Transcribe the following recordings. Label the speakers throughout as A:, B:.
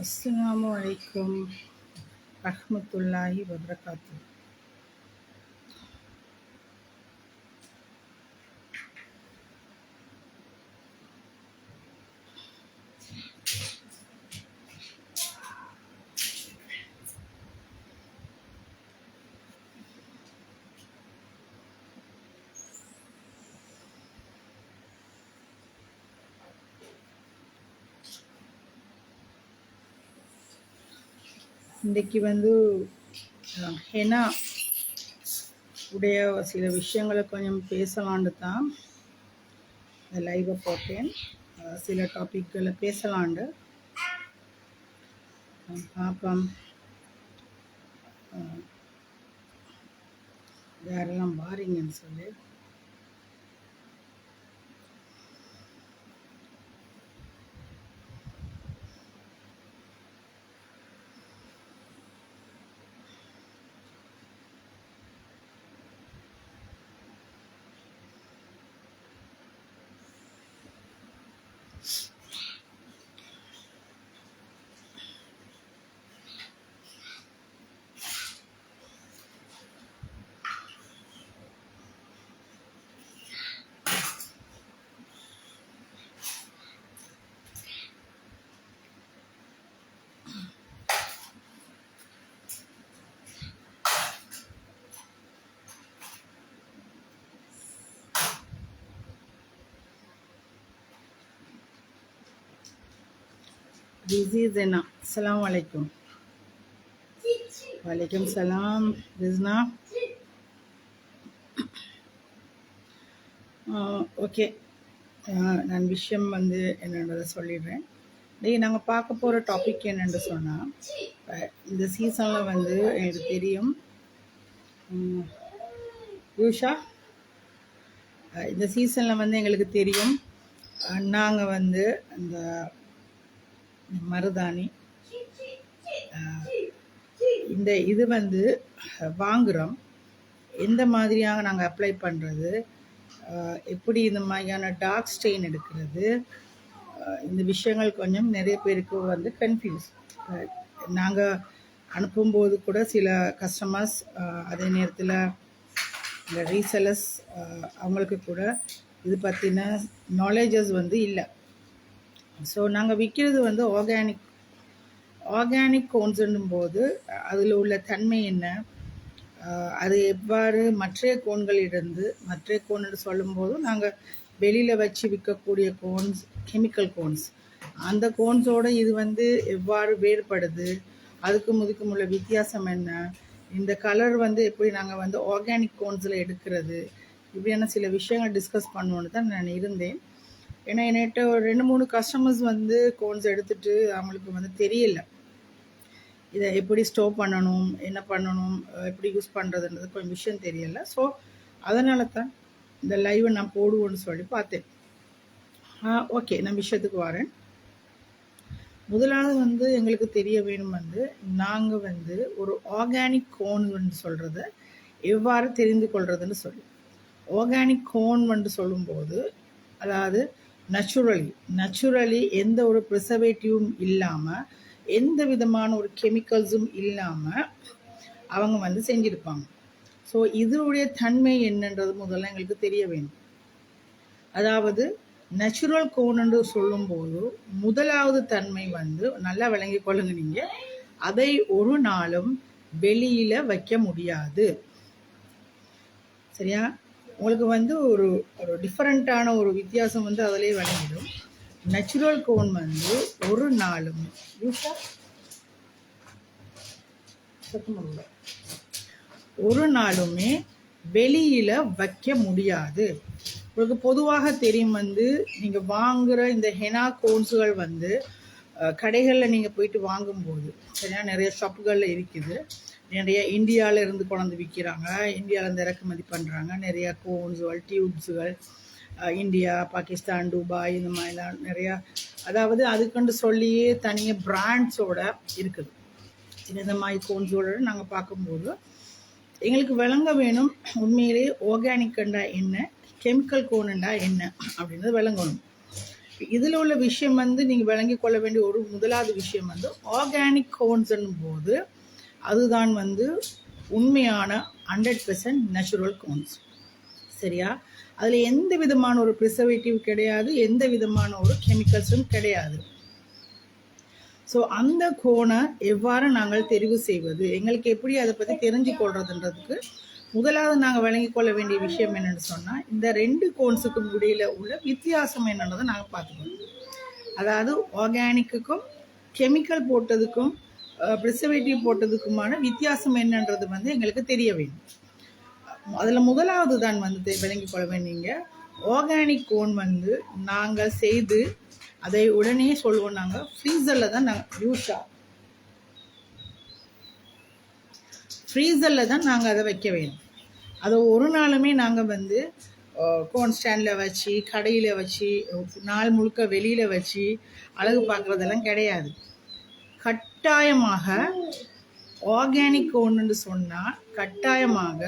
A: அஸ்ஸலாமு அலைக்கும் ரஹ்மத்துல்லாஹி வபரகாத்து. இன்றைக்கு ஹெனா உடைய சில விஷயங்களை கொஞ்சம் பேசலான்னு தான் இந்த லைவை போட்டேன். சில டாபிக்களை பேசலாண்டு பார்ப்போம் யாரெல்லாம் வாரீங்கன்னு சொல்லி. This is Zena. Assalamu alaikum. Walaikum salam. Rizna. Okay, நான் விஷயம் என்னன்றதை சொல்லிடுறேன். நாங்கள் பார்க்க போகிற டாபிக் என்னென்று சொன்னால், இந்த சீசனில் எனக்கு தெரியும் யூஷா, இந்த சீசனில் எங்களுக்கு தெரியும் நாங்கள் அந்த மருதாணி இந்த இது வாங்குகிறோம். எந்த மாதிரியாக நாங்கள் அப்ளை பண்ணுறது, எப்படி இந்த மாதிரியான டார்க் ஸ்டெயின் எடுக்கிறது, இந்த விஷயங்கள் கொஞ்சம் நிறைய பேருக்கு கன்ஃபியூஸ். நாங்கள் அனுப்பும்போது கூட சில கஸ்டமர்ஸ், அதே நேரத்தில் இந்த ரீசெலர்ஸ், அவங்களுக்கு கூட இது பற்றின நாலேஜஸ் இல்லை. ஸோ நாங்கள் விற்கிறது ஆர்கானிக் கோன்ஸுன்னும் போது அதில் உள்ள தன்மை என்ன, அது எவ்வாறு மற்ற கோன்னு சொல்லும்போது நாங்கள் வெளியில் வச்சு விற்கக்கூடிய கோன்ஸ் கெமிக்கல் கோன்ஸ், அந்த கோன்ஸோடு இது எவ்வாறு வேறுபடுது, அதுக்கும் உள்ள வித்தியாசம் என்ன, இந்த கலர் எப்படி நாங்கள் ஆர்கானிக் கோன்ஸில் எடுக்கிறது, இப்படியான சில விஷயங்கள் டிஸ்கஸ் பண்ணுவோன்னு தான் நான் இருந்தேன். ஏன்னா என்கிட்ட ஒரு 2-3 கஸ்டமர்ஸ் கோன்ஸ் எடுத்துகிட்டு அவங்களுக்கு தெரியல இதை எப்படி ஸ்டோர் பண்ணணும், என்ன பண்ணணும், எப்படி யூஸ் பண்ணுறதுன்றது கொஞ்சம் விஷயம் தெரியல. ஸோ அதனால தான் இந்த லைவை நான் போடுவோன்னு சொல்லி பார்த்தேன். ஓகே, நான் விஷயத்துக்கு வரேன். முதலாவது எங்களுக்கு தெரிய வேணும் நாங்கள் ஒரு ஆர்கானிக் கோன் சொல்கிறத எவ்வாறு தெரிந்து கொள்றதுன்னு சொல்லி. ஆர்கானிக் கோன் சொல்லும்போது, அதாவது நேச்சுரலி எந்த ஒரு ப்ரிசர்வேட்டிவும் இல்லாமல், எந்த விதமான ஒரு கெமிக்கல்ஸும் இல்லாமல் அவங்க செஞ்சுருப்பாங்க. ஸோ இதனுடைய தன்மை என்னன்றது முதல்ல எங்களுக்கு தெரிய வேணும். அதாவது நேச்சுரல் கோன்னு சொல்லும்போது முதலாவது தன்மை நல்லா விளங்கி கொள்ளுங்க. நீங்கள் அதை ஒரு நாளும் வெளியில் வைக்க முடியாது. சரியா? உங்களுக்கு ஒரு டிஃப்ரெண்ட்டான ஒரு வித்தியாசம் அதிலே விளங்கிடும். நேச்சுரல் கோன் ஒரு நாளும் வெளியில வைக்க முடியாது. உங்களுக்கு பொதுவாக தெரியும் நீங்கள் வாங்குகிற இந்த ஹெனா கோன்ஸுகள் கடைகளில் நீங்கள் போயிட்டு வாங்கும்போது, சரியா, நிறைய ஷாப்புகளில் இருக்குது. நிறைய இந்தியாவில் இருந்து கொண்டு விற்கிறாங்க, இந்தியாவிலேருந்து இறக்குமதி பண்ணுறாங்க. நிறையா கோன்ஸுகள், டியூப்ஸுகள் இந்தியா, பாகிஸ்தான், துபாய், இந்த மாதிரிலாம் நிறையா, அதாவது அதுக்குண்டு சொல்லியே தனியாக பிராண்ட்ஸோட இருக்குது. இந்த மாதிரி கோன்ஸோடு நாங்கள் பார்க்கும்போது எங்களுக்கு விளங்க வேணும் உண்மையிலே ஆர்கானிக்கண்டா என்ன, கெமிக்கல் கோனுண்டா என்ன அப்படின்றது விளங்கணும். இதில் உள்ள விஷயம் வந்து நீங்கள் விளங்கி கொள்ள வேண்டிய ஒரு முதலாவது விஷயம் வந்து ஆர்கானிக் கோன்ஸ்ன்னும் போது அதுதான் வந்து உண்மையான 100% நேச்சுரல் கோன்ஸ். சரியா? அதில் எந்த விதமான ஒரு ப்ரிசர்வேட்டிவ் கிடையாது, எந்த விதமான ஒரு கெமிக்கல்ஸும் கிடையாது. ஸோ அந்த கோனை எவ்வாறு நாங்கள் தெரிவு செய்வது, எங்களுக்கு எப்படி அதை பற்றி தெரிஞ்சு கொள்றதுன்றதுக்கு முதலாவது நாங்கள் விளங்கி கொள்ள வேண்டிய விஷயம் என்னென்னு சொன்னால், இந்த 2 கோன்ஸுக்கும் இடையில் உள்ள வித்தியாசம் என்னன்றதை நாங்கள் பார்த்துக்கணும். அதாவது ஆர்கானிக்குக்கும் கெமிக்கல் போட்டதுக்கும் ப்ரிசர்வேட்டிவ் போட்டதுக்குமான வித்தியாசம் என்னன்றது வந்து எங்களுக்கு தெரிய வேண்டும். அதில் முதலாவது தான் வந்து விளங்கி கொள்ள வேண்டிய ஆர்கானிக் கோன் வந்து நாங்கள் செய்து அதை உடனே சொல்லுவோம், நாங்கள் ஃப்ரீசரில் தான் ஃப்ரீசரில் தான் நாங்கள் அதை வைக்க வேணும். அதை ஒரு நாளுமே நாங்கள் வந்து கோன் ஸ்டாண்டில் வச்சு கடையில் வச்சு நாள் முழுக்க வெளியில் வச்சு அழகு பார்க்குறதெல்லாம் கிடையாது. கட்டாயமாக ஆர்கானிக் கோன்னு சொன்னால் கட்டாயமாக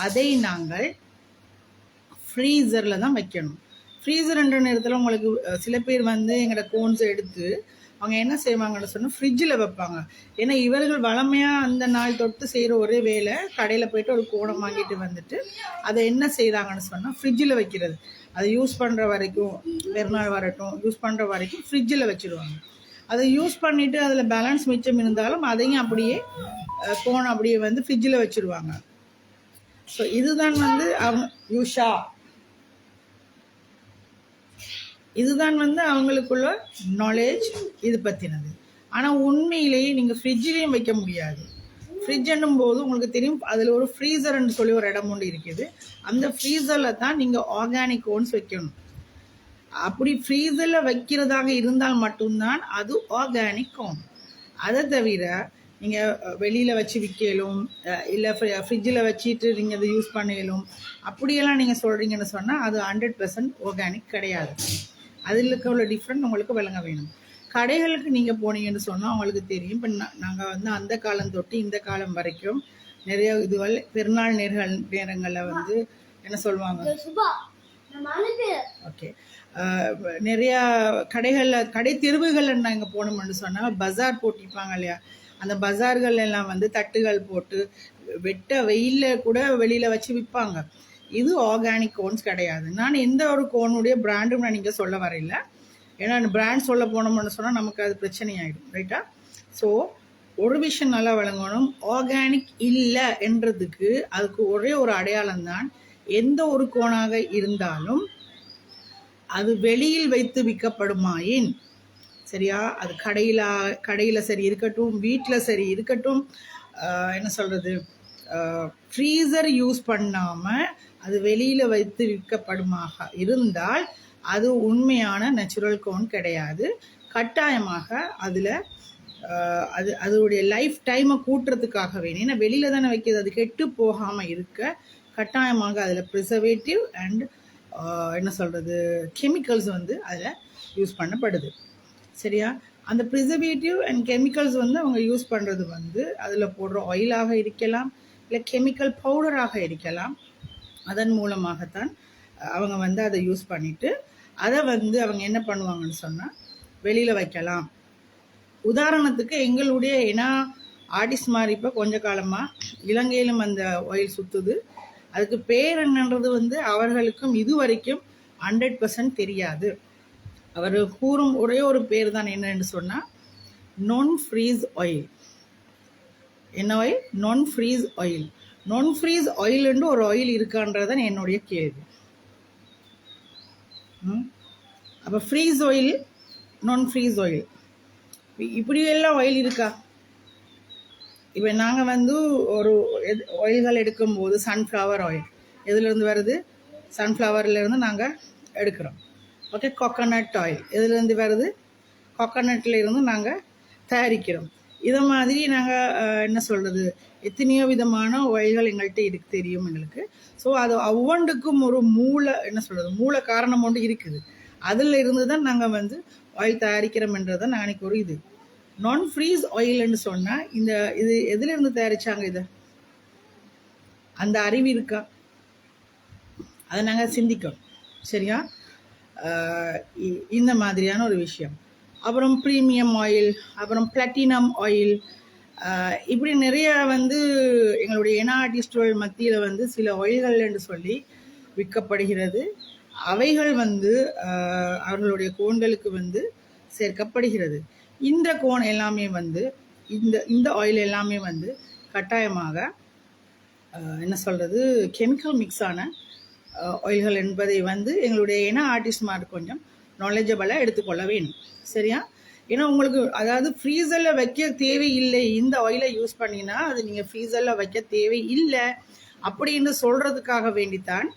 A: அதை நாங்கள் ஃப்ரீசரில் தான் வைக்கணும். ஃப்ரீசர்ன்ற நேரத்தில் உங்களுக்கு சில பேர் வந்து எங்களோட கோன்ஸை எடுத்து அவங்க என்ன செய்வாங்கன்னு சொன்னால் ஃப்ரிட்ஜில் வைப்பாங்க. ஏன்னா இவர்கள் வளமையாக அந்த நாள் தொட்டு செய்கிற ஒரே வேலை கடையில் போய்ட்டு ஒரு கோனை வாங்கிட்டு வந்துட்டு அதை என்ன செய்கிறாங்கன்னு சொன்னால் ஃப்ரிட்ஜில் வைக்கிறது. அதை யூஸ் பண்ணுற வரைக்கும் பெருநாள் வரட்டும் யூஸ் பண்ணுற வரைக்கும் ஃப்ரிட்ஜில் வச்சுருவாங்க. அதை யூஸ் பண்ணிவிட்டு அதில் பேலன்ஸ் மிச்சம் இருந்தாலும் அதையும் அப்படியே கோன் அப்படியே வந்து ஃப்ரிட்ஜில் வச்சுருவாங்க. ஸோ இதுதான் வந்து இதுதான் வந்து அவங்களுக்குள்ள நாலேஜ் இது பற்றினது. ஆனால் உண்மையிலேயே நீங்கள் ஃப்ரிட்ஜிலையும் வைக்க முடியாது. ஃப்ரிட்ஜுன்னும் போது உங்களுக்கு தெரியும் அதில் ஒரு ஃப்ரீசர்ன்னு சொல்லி ஒரு இடம் ஒன்று இருக்குது. அந்த ஃப்ரீசரில் தான் நீங்கள் ஆர்கானிக் கோன்ஸ் வைக்கணும். அப்படி ஃப்ரீசரில் வைக்கிறதாக இருந்தால் மட்டும்தான் அது ஆர்கானிக் கோன். அதை தவிர நீங்கள் வெளியில் வச்சு விற்கலும் இல்லை ஃப்ரிட்ஜில் வச்சுட்டு நீங்கள் அதை யூஸ் பண்ணலும் அப்படியெல்லாம் நீங்கள் சொல்கிறீங்கன்னு சொன்னால் அது 100% ஆர்கானிக் கிடையாது. அதில் உள்ள டிஃப்ரெண்ட் உங்களுக்கு விளங்க வேணும். கடைகளுக்கு நீங்கள் போனீங்கன்னு சொன்னால் உங்களுக்கு தெரியும். இப்போ நாங்கள் வந்து அந்த காலம் தொட்டு இந்த காலம் வரைக்கும் நிறைய இதுவரை பெருநாள் நேரங்களில் வந்து என்ன சொல்லுவாங்க, ஓகே, நிறையா கடை தெருவுகளில் நாங்கள் போனோம்னு சொன்னால் பஜார் போட்டிருப்பாங்க இல்லையா, அந்த பஜார்கள் எல்லாம் வந்து தட்டுகள் போட்டு வெட்ட வெயிலில் கூட வெளியில் வச்சு விற்பாங்க. இது ஆர்கானிக் கோன்ஸ் கிடையாது. நான் எந்த ஒரு கோனுடைய பிராண்டும் நான் இங்கே சொல்ல வரையில. ஏன்னா பிராண்ட் சொல்ல போனோம்னு சொன்னால் நமக்கு அது பிரச்சனை ஆகிடும், ரைட்டா? ஸோ ஒரு விஷயம் நல்லா வழங்கணும், ஆர்கானிக் இல்லை என்றதுக்கு அதுக்கு ஒரே ஒரு அடையாளம் தான், எந்த ஒரு கோனாக இருந்தாலும் அது வெளியில் வைத்து விற்கப்படுமாயின், சரியா, அது கடையில் சரி இருக்கட்டும், வீட்டில் சரி இருக்கட்டும், என்ன சொல்கிறது, ஃப்ரீசர் யூஸ் பண்ணாமல் அது வெளியில் வைத்து விற்கப்படுமாக இருந்தால் அது உண்மையான நேச்சுரல் கோன் கிடையாது. கட்டாயமாக அதில் அதோடைய லைஃப் டைமை கூட்டுறதுக்காக வேணும். ஏன்னா வெளியில் தானே வைக்கிறது, அது கெட்டு போகாமல் இருக்க கட்டாயமாக அதில் ப்ரிசர்வேட்டிவ் அண்ட் என்ன சொல்கிறது கெமிக்கல்ஸ் வந்து அதில் யூஸ் பண்ணப்படுது. சரியா? அந்த ப்ரிசர்வேட்டிவ் அண்ட் கெமிக்கல்ஸ் வந்து அவங்க யூஸ் பண்ணுறது வந்து அதில் போடுற ஆயிலாக இருக்கலாம், இல்லை கெமிக்கல் பவுடராக இருக்கலாம். அதன் மூலமாகத்தான் அவங்க வந்து அதை யூஸ் பண்ணிவிட்டு அதை வந்து அவங்க என்ன பண்ணுவாங்கன்னு சொன்னால் வெளியில் வைக்கலாம். உதாரணத்துக்கு எங்களுடைய ஏன்னா ஆர்டிஸ்ட் மாதிரி இப்போ கொஞ்ச காலமாக இலங்கையிலும் அந்த ஆயில் சுற்றுது. அதுக்கு பேர் என்னன்றது வந்து அவர்களுக்கும் இது வரைக்கும் 100% தெரியாது. அவர் கூறும் ஒரே ஒரு பேர் தான் என்னன்னு சொன்னால் நான் ஃப்ரீஸ் ஆயில். என்ன ஆயில்? நான் ஃப்ரீஸ் ஆயில். நான் ஃப்ரீஸ் ஆயில்னு ஒரு ஆயில் இருக்கான்றதான் என்னுடைய கேள்வி. அப்போ ஃப்ரீஸ் ஆயில், நான் ஃப்ரீஸ் ஆயில், இப்படியெல்லாம் ஆயில் இருக்கா? இப்போ நாங்கள் வந்து ஒரு ஆயில்கள் எடுக்கும்போது சன்ஃப்ளவர் ஆயில் எதுலேருந்து வருது? சன்ஃப்ளவர்லேருந்து நாங்கள் எடுக்கிறோம். ஓகே, கோகோனட் ஆயில் எதுலேருந்து வருது? கோகோனட்டில் இருந்து நாங்கள் தயாரிக்கிறோம். இதை மாதிரி நாங்கள் என்ன சொல்கிறது எத்தனையோ விதமான ஆயில்கள் எங்கள்கிட்ட தெரியும் எங்களுக்கு. ஸோ அது ஒவ்வொன்றுக்கும் ஒரு மூல காரணம் ஒன்று இருக்குது. அதில் இருந்து தான் நாங்கள் வந்து ஆயில் தயாரிக்கிறோம்ன்றதை நான் எனக்கு ஒரு இது நான் ஃப்ரீஸ் ஆயில்னு சொன்னால் இது எதுலேருந்து தயாரித்தாங்க? இதை அந்த அறிவு இருக்கா? அதை நாங்கள் சிந்திக்கணும். சரியா? இந்த மாதிரியான ஒரு விஷயம். அப்புறம் ப்ரீமியம் ஆயில், அப்புறம் பிளாட்டினம் ஆயில், இப்படி நிறைய வந்து எங்களுடைய என ஆர்டிஸ்டுகள் மத்தியில் வந்து சில ஆயில்கள் என்று சொல்லி விற்கப்படுகிறது. அவைகள் வந்து அவர்களுடைய கோன்களுக்கு வந்து சேர்க்கப்படுகிறது. இந்த கோன் எல்லாமே வந்து இந்த ஆயில் எல்லாமே வந்து கட்டாயமாக என்ன சொல்கிறது கெமிக்கல் மிக்ஸான ஆயில்கள் என்பதை வந்து எங்களுடைய என ஆர்டிஸ்ட்மார் கொஞ்சம் நாலேஜபிளாக எடுத்துக்கொள்ள வேணும். சரியா? ஏன்னா உங்களுக்கு அதாவது ஃப்ரீசரில் வைக்க தேவையில்லை, இந்த ஆயிலை யூஸ் பண்ணினா அது நீங்கள் ஃப்ரீசரில் வைக்க தேவையில்லை அப்படின்னு சொல்கிறதுக்காக வேண்டித்தான்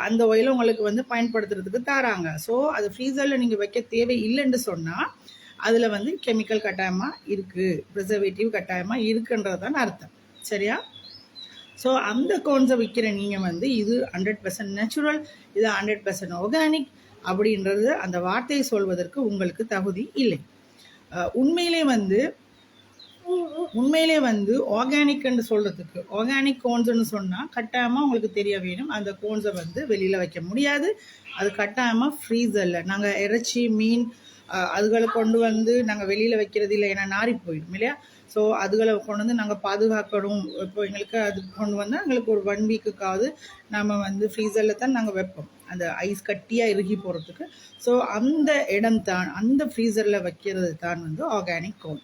A: அந்த ஆயிலை உங்களுக்கு வந்து பயன்படுத்துறதுக்கு தராங்க. ஸோ அது ஃப்ரீசரில் நீங்கள் வைக்க தேவை இல்லைன்னு சொன்னால் அதில் வந்து கெமிக்கல் கட்டாயமாக இருக்குது, ப்ரிசர்வேட்டிவ் கட்டாயமாக இருக்குன்றது தான் அர்த்தம். சரியா? ஸோ அந்த கோன்ஸை விற்கிற நீங்கள் வந்து இது 100% நேச்சுரல், இது 100% ஆர்கானிக் அப்படின்றது அந்த வார்த்தையை சொல்வதற்கு உங்களுக்கு தகுதி இல்லை. உண்மையிலே வந்து ஆர்கானிக்ன்னு சொல்கிறதுக்கு ஆர்கானிக் கோன்ஸ்ன்னு சொன்னால் கட்டாயமாக உங்களுக்கு தெரிய வேணும். அந்த கோன்ஸை வந்து வெளியில் வைக்க முடியாது, அது கட்டாயமாக ஃப்ரீசரில் நாங்கள் இறைச்சி மீன் அதுகளை கொண்டு வந்து நாங்கள் வெளியில் வைக்கிறது இல்லை, ஏன்னா நாரி போயிடும் இல்லையா? ஸோ அதுகளை கொண்டு வந்து நாங்கள் பாதுகாக்கணும். இப்போ எங்களுக்கு அது கொண்டு வந்தால் எங்களுக்கு ஒரு 1 வீக்குக்காவது நம்ம வந்து ஃப்ரீசரில் தான் நாங்கள் வைப்போம், அந்த ஐஸ் கட்டியாக இறுகி போகிறதுக்கு. ஸோ அந்த இடம் தான், அந்த ஃப்ரீசரில் வைக்கிறது தான் வந்து ஆர்கானிக் கோன்.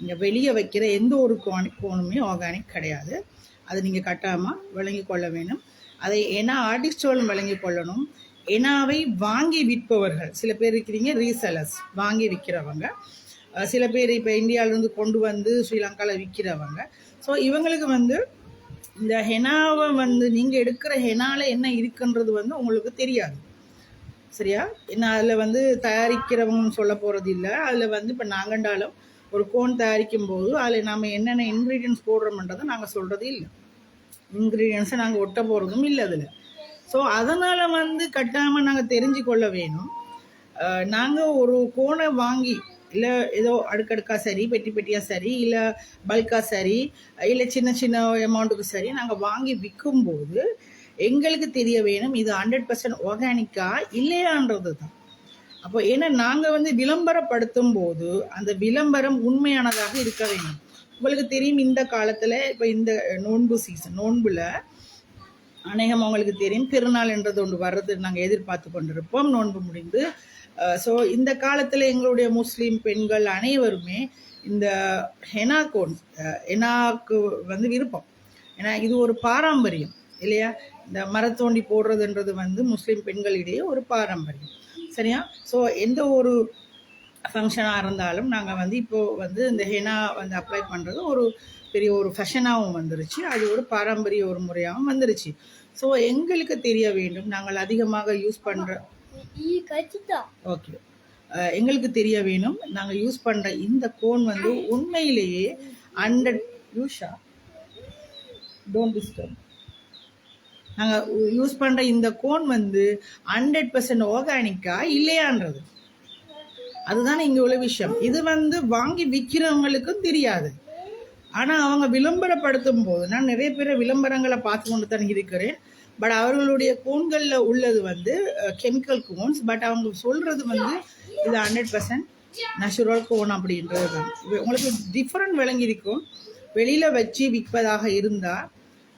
A: நீங்கள் வெளியே வைக்கிற எந்த ஒரு கோனுமே ஆர்கானிக் கிடையாது. அதை நீங்கள் கட்டாயமாக விளங்கி கொள்ள வேணும். அதை ஏன்னா ஆர்டிஸ்டுகளும் விளங்கி கொள்ளணும். எனாவை வாங்கி விற்பவர்கள் சில பேர் இருக்கிறீங்க, ரீசெலர்ஸ் வாங்கி விற்கிறவங்க, சில பேர் இப்போ இந்தியாவிலேருந்து கொண்டு வந்து ஸ்ரீலங்காவில் விற்கிறவங்க. ஸோ இவங்களுக்கு வந்து இந்த ஹெனாவை வந்து நீங்கள் எடுக்கிற ஹெனாவில் என்ன இருக்குன்றது வந்து உங்களுக்கு தெரியாது. சரியா? ஏன்னா அதில் வந்து தயாரிக்கிறவங்க சொல்ல போகிறது இல்லை. அதில் வந்து இப்போ நாங்கண்டாலும் ஒரு கோன் தயாரிக்கும் போது அதில் நம்ம என்னென்ன இன்க்ரீடியன்ஸ் போடுறோம்ன்றதை நாங்கள் சொல்கிறது இல்லை, இன்க்ரீடியன்ஸை நாங்கள் ஒட்ட போகிறதும் இல்லை அதில். ஸோ அதனால் வந்து கட்டாமல் நாங்கள் தெரிஞ்சு கொள்ள வேணும். நாங்கள் ஒரு கோனை வாங்கி இல்லை ஏதோ அடுக்கடுக்காக சரி, பெட்டி பெட்டியாக சரி, இல்லை பல்காக சரி, இல்லை சின்ன சின்ன அமௌண்ட்டுக்கு சரி நாங்கள் வாங்கி விற்கும்போது எங்களுக்கு தெரிய வேணும் இது 100% ஆர்கானிக்கா இல்லையான்றது தான். அப்போ ஏன்னா நாங்கள் வந்து விளம்பரப்படுத்தும் போது அந்த விளம்பரம் உண்மையானதாக இருக்க வேண்டும். உங்களுக்கு தெரியும் இந்த காலத்தில் இப்போ இந்த நோன்பு சீசன், நோன்புல அநேகம் அவங்களுக்கு தெரியும் திருநாள் என்றது ஒன்று வர்றது நாங்கள் எதிர்பார்த்து கொண்டிருப்போம் நோன்பு முடிந்து. ஸோ இந்த காலத்தில் எங்களுடைய முஸ்லீம் பெண்கள் அனைவருமே இந்த ஹெனா கோன் ஹெனாக்கு வந்து விருப்பம். ஏன்னா இது ஒரு பாரம்பரியம் இல்லையா? இந்த மரத்தோண்டி போடுறதுன்றது வந்து முஸ்லீம் பெண்களிடையே ஒரு பாரம்பரியம். சரியா? ஸோ எந்த ஒரு ஃபங்க்ஷனாக இருந்தாலும் நாங்கள் வந்து இப்போது வந்து இந்த ஹெனா வந்து அப்ளை பண்ணுறது ஒரு பெரிய ஒரு ஃபேஷனாகவும் வந்துருச்சு, அது ஒரு பாரம்பரிய ஒரு முறையாகவும் வந்துருச்சு. ஸோ எங்களுக்கு தெரிய வேண்டும், நாங்கள் அதிகமாக யூஸ் பண்ணுற ஓகே எங்களுக்கு தெரிய வேணும் நாங்கள் யூஸ் பண்ணுற இந்த கோன் வந்து உண்மையிலேயே 100 யூஷா டோன்ட் டிஸ்டர்ப் நாங்கள் யூஸ் பண்ணுற இந்த கோன் வந்து 100% ஆர்கானிக்கா இல்லையான்றது அதுதானே இங்கே உள்ள விஷயம். இது வந்து வாங்கி விற்கிறவங்களுக்கும் தெரியாது. ஆனால் அவங்க விளம்பரப்படுத்தும் போது நான் நிறைய பேர் விளம்பரங்களை பார்த்து கொண்டு தான் இருக்கிறேன். பட் அவர்களுடைய கோன்களில் உள்ளது வந்து கெமிக்கல் கோன்ஸ். பட் அவங்க சொல்கிறது வந்து இது 100% நேச்சுரல் கோன் அப்படின்றது தான். உங்களுக்கு டிஃப்ரெண்ட் விளங்கியிருக்கும். வெளியில் வச்சு விற்பதாக இருந்தால்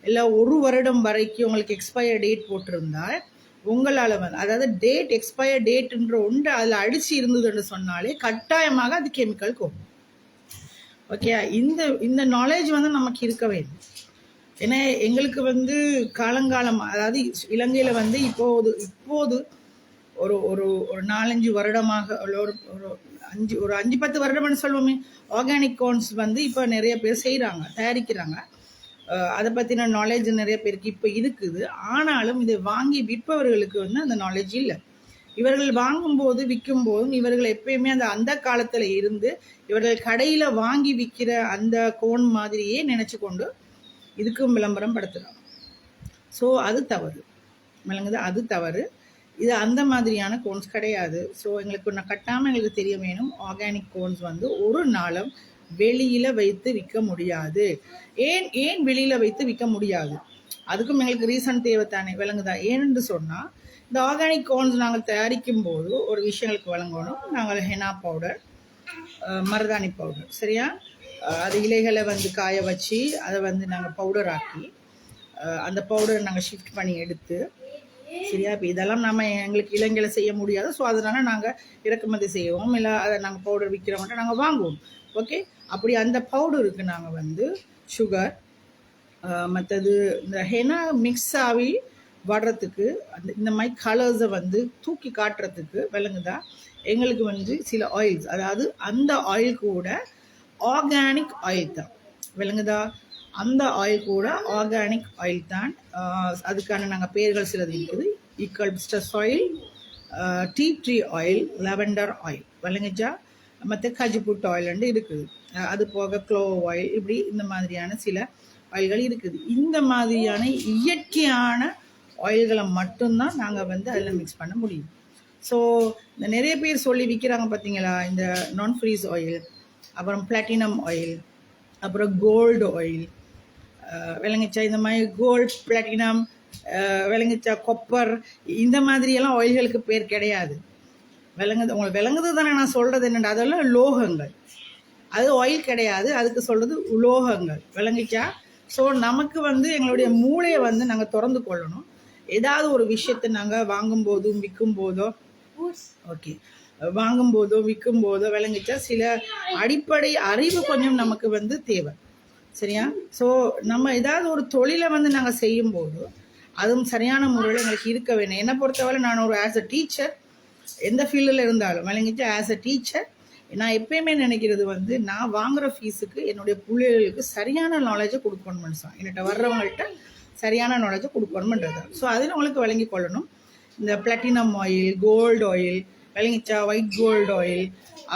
A: இல்லை 1 வருடம் வரைக்கும் உங்களுக்கு எக்ஸ்பயர் டேட் போட்டிருந்தால் உங்களால் வந்து அதாவது டேட் எக்ஸ்பயர் டேட்ன்ற ஒன்று அதில் அடித்து இருந்ததுன்னு சொன்னாலே கட்டாயமாக அது கெமிக்கல் கோன். ஓகே, இந்த நாலேஜ் வந்து நமக்கு இருக்க வேண்டும். ஏன்னா எங்களுக்கு வந்து காலங்காலம் அதாவது இலங்கையில் வந்து இப்போது ஒரு ஒரு ஒரு 4-5 வருடமாக ஒரு 5-10 வருடம்னு சொல்லுவோமே ஆர்கானிக் கோன்ஸ் வந்து இப்போ நிறைய பேர் செய்கிறாங்க, தயாரிக்கிறாங்க. அதை பற்றின நாலேஜ் நிறைய பேருக்கு இப்போ இருக்குது. ஆனாலும் இதை வாங்கி விற்பவர்களுக்கு வந்து அந்த நாலேஜ் இல்லை. இவர்கள் வாங்கும்போது விற்கும்போதும் இவர்கள் எப்பயுமே அந்த காலத்தில் இருந்து இவர்கள் கடையில் வாங்கி விற்கிற அந்த கோன் மாதிரியே நினச்சி கொண்டு இதுக்கும் விளம்பரம் படுத்துகிறாங்க. ஸோ அது தவறு, விளங்குது? அது தவறு. இது அந்த மாதிரியான கோன்ஸ் கிடையாது. ஸோ எங்களுக்கு கட்டாமல் எங்களுக்கு தெரிய வேணும் ஆர்கானிக் கோன்ஸ் வந்து ஒரு நாளும் வெளியில் வைத்து விற்க முடியாது. ஏன் வெளியில் வைத்து விற்க முடியாது? அதுக்கும் எங்களுக்கு ரீசன் தேவைத்தானே, விளங்குதா? ஏன்னு சொன்னால் இந்த ஆர்கானிக் கோன்ஸ் நாங்கள் தயாரிக்கும் போது ஒரு விஷயங்களுக்கு வழங்கணும். நாங்கள் ஹெனா பவுடர், மருதாணி பவுடர், சரியா, அது இலைகளை வந்து காய வச்சு அதை வந்து நாங்கள் பவுடர் ஆக்கி அந்த பவுடரை நாங்கள் ஷிஃப்ட் பண்ணி எடுத்து, சரியா. இப்போ இதெல்லாம் நம்ம எங்களுக்கு இலங்கையில் செய்ய முடியாது. ஸோ அதனால நாங்கள் இறக்குமதி செய்வோம், இல்லை அதை நாங்கள் பவுடர் விற்கிறோம்ட்டு நாங்கள் வாங்குவோம். ஓகே, அப்படி அந்த பவுடருக்கு நாங்கள் வந்து சுகர், மற்றது இந்த ஹெனா மிக்ஸ் ஆகி வர்றதுக்கு அந்த இந்த மாதிரி கலர்ஸை வந்து தூக்கி காட்டுறதுக்கு விளங்குதா, எங்களுக்கு வந்து சில ஆயில்ஸ், அதாவது அந்த ஆயில் கூட ஆர்கானிக் ஆயில் தான், விளங்குதா, அந்த ஆயில் கூட ஆர்கானிக் ஆயில் தான். அதுக்கான நாங்கள் பேர்கள் சிலது இருக்குது. Eucalyptus oil, tea tree oil, lavender oil, விளங்குச்சா, மற்ற கஜுபுட் ஆயில்ண்டு இருக்குது. அது போக க்ளோவ் ஆயில், இப்படி இந்த மாதிரியான சில ஆயில்கள் இருக்குது. இந்த மாதிரியான இயற்கையான ஆயில்களை மட்டும்தான் நாங்கள் வந்து அதில் மிக்ஸ் பண்ண முடியும். ஸோ இந்த நிறைய பேர் சொல்லி விற்கிறாங்க பார்த்தீங்களா, இந்த நான் ஃப்ரீஸ் ஆயில், அப்புறம் பிளாட்டினம் ஆயில், அப்புறம் கோல்டு ஆயில், விளங்குச்சா, இந்த மாதிரி கோல்டு, பிளாட்டினம், விளங்குச்சா, கொப்பர், இந்த மாதிரியெல்லாம் ஆயில்களுக்கு பேர் கிடையாது. விளங்குது உங்களுக்கு, விளங்குது தானே நான் சொல்கிறது என்னென்னா, அதெல்லாம் லோகங்கள், அது ஆயில் கிடையாது, அதுக்கு சொல்கிறது உலோகங்கள், விளங்குச்சா. ஸோ நமக்கு வந்து எங்களுடைய மூளையை வந்து நாங்கள் திறந்து கொள்ளணும். ஏதாவது ஒரு விஷயத்தை நாங்கள் வாங்கும்போதும் விற்கும் போதோ, ஓகே, வாங்கும்போதோ விற்கும் போதோ விளங்குச்சா, சில அடிப்படை அறிவு கொஞ்சம் நமக்கு வந்து தேவை, சரியா. ஸோ நம்ம ஏதாவது ஒரு தொழிலை வந்து நாங்கள் செய்யும்போது அதுவும் சரியான முறையில் எங்களுக்கு இருக்க வேணும். என்னை பொறுத்தவரை நான் ஒரு ஆஸ் அ டீச்சர், எந்த ஃபீல்டில் இருந்தாலும் விளங்கிட்டு, ஆஸ் அ டீச்சர் நான் எப்பயுமே நினைக்கிறது வந்து நான் வாங்குகிற ஃபீஸுக்கு என்னுடைய பிள்ளைகளுக்கு சரியான நாலேஜை கொடுக்கணும்னு சொன்னேன். என்கிட்ட வர்றவங்கள்ட்ட சரியான நாலேஜை கொடுக்கணும்ன்றது. ஸோ அதில் உங்களுக்கு விளங்கி கொள்ளணும். இந்த பிளாட்டினம் ஆயில், கோல்டு ஆயில், விளங்கிச்சா, ஒயிட் கோல்டு ஆயில்,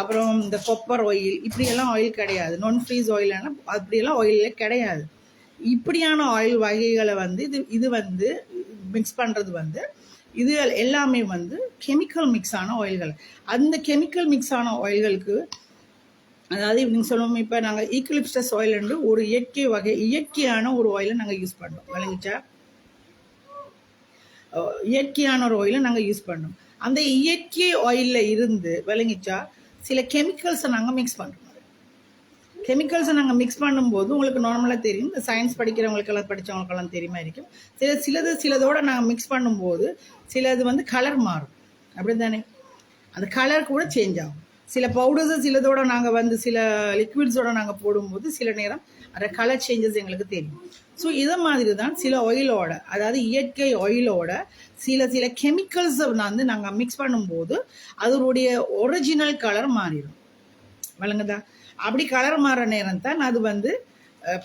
A: அப்புறம் இந்த கொப்பர் ஆயில், இப்படியெல்லாம் ஆயில் கிடையாது. நான் ஃப்ரீஸ் ஆயில்னா அப்படியெல்லாம் ஆயிலே கிடையாது. இப்படியான ஆயில் வகைகளை வந்து இது வந்து மிக்ஸ் பண்ணுறது வந்து இது எல்லாமே வந்து கெமிக்கல் மிக்ஸ் ஆன ஆயில்கள். அந்த கெமிக்கல் மிக்ஸ் ஆன ஆயில்களுக்கு, அதாவது நீங்கள் சொல்லுவோம், இப்போ நாங்கள் ஈக்கலிப்டஸ் ஆயில்ண்டு ஒரு இயற்கை வகை, இயற்கையான ஒரு ஆயிலை நாங்கள் யூஸ் பண்ணோம், விளங்கிச்சா, இயற்கையான ஒரு ஆயிலை நாங்கள் யூஸ் பண்ணோம். அந்த இயற்கை ஆயிலில் இருந்து விளங்கிச்சா சில கெமிக்கல்ஸை நாங்கள் மிக்ஸ் பண்ணுறோம். கெமிக்கல்ஸை நாங்கள் மிக்ஸ் பண்ணும்போது உங்களுக்கு நார்மலாக தெரியும், இந்த சயின்ஸ் படிக்கிறவங்களுக்கெல்லாம் படித்தவங்களுக்கெல்லாம் தெரியுமா இருக்கும், சிலதோடு நாங்கள் மிக்ஸ் பண்ணும்போது சிலது வந்து கலர் மாறும், அப்படி தானே, அந்த கலர் கூட சேஞ்ச் ஆகும். சில பவுடர்ஸை சிலதோடு நாங்கள் வந்து சில லிக்விட்ஸோடு நாங்கள் போடும்போது சில நேரம் அந்த கலர் சேஞ்சஸ் எங்களுக்கு தெரியும். ஸோ இதை மாதிரி தான் சில ஆயிலோட, அதாவது இயற்கை ஆயிலோட சில கெமிக்கல்ஸை வந்து நாங்கள் மிக்ஸ் பண்ணும்போது அதனுடைய ஒரிஜினல் கலர் மாறிடும், விளங்குதா. அப்படி கலர் மாற நேரம் தான் அது வந்து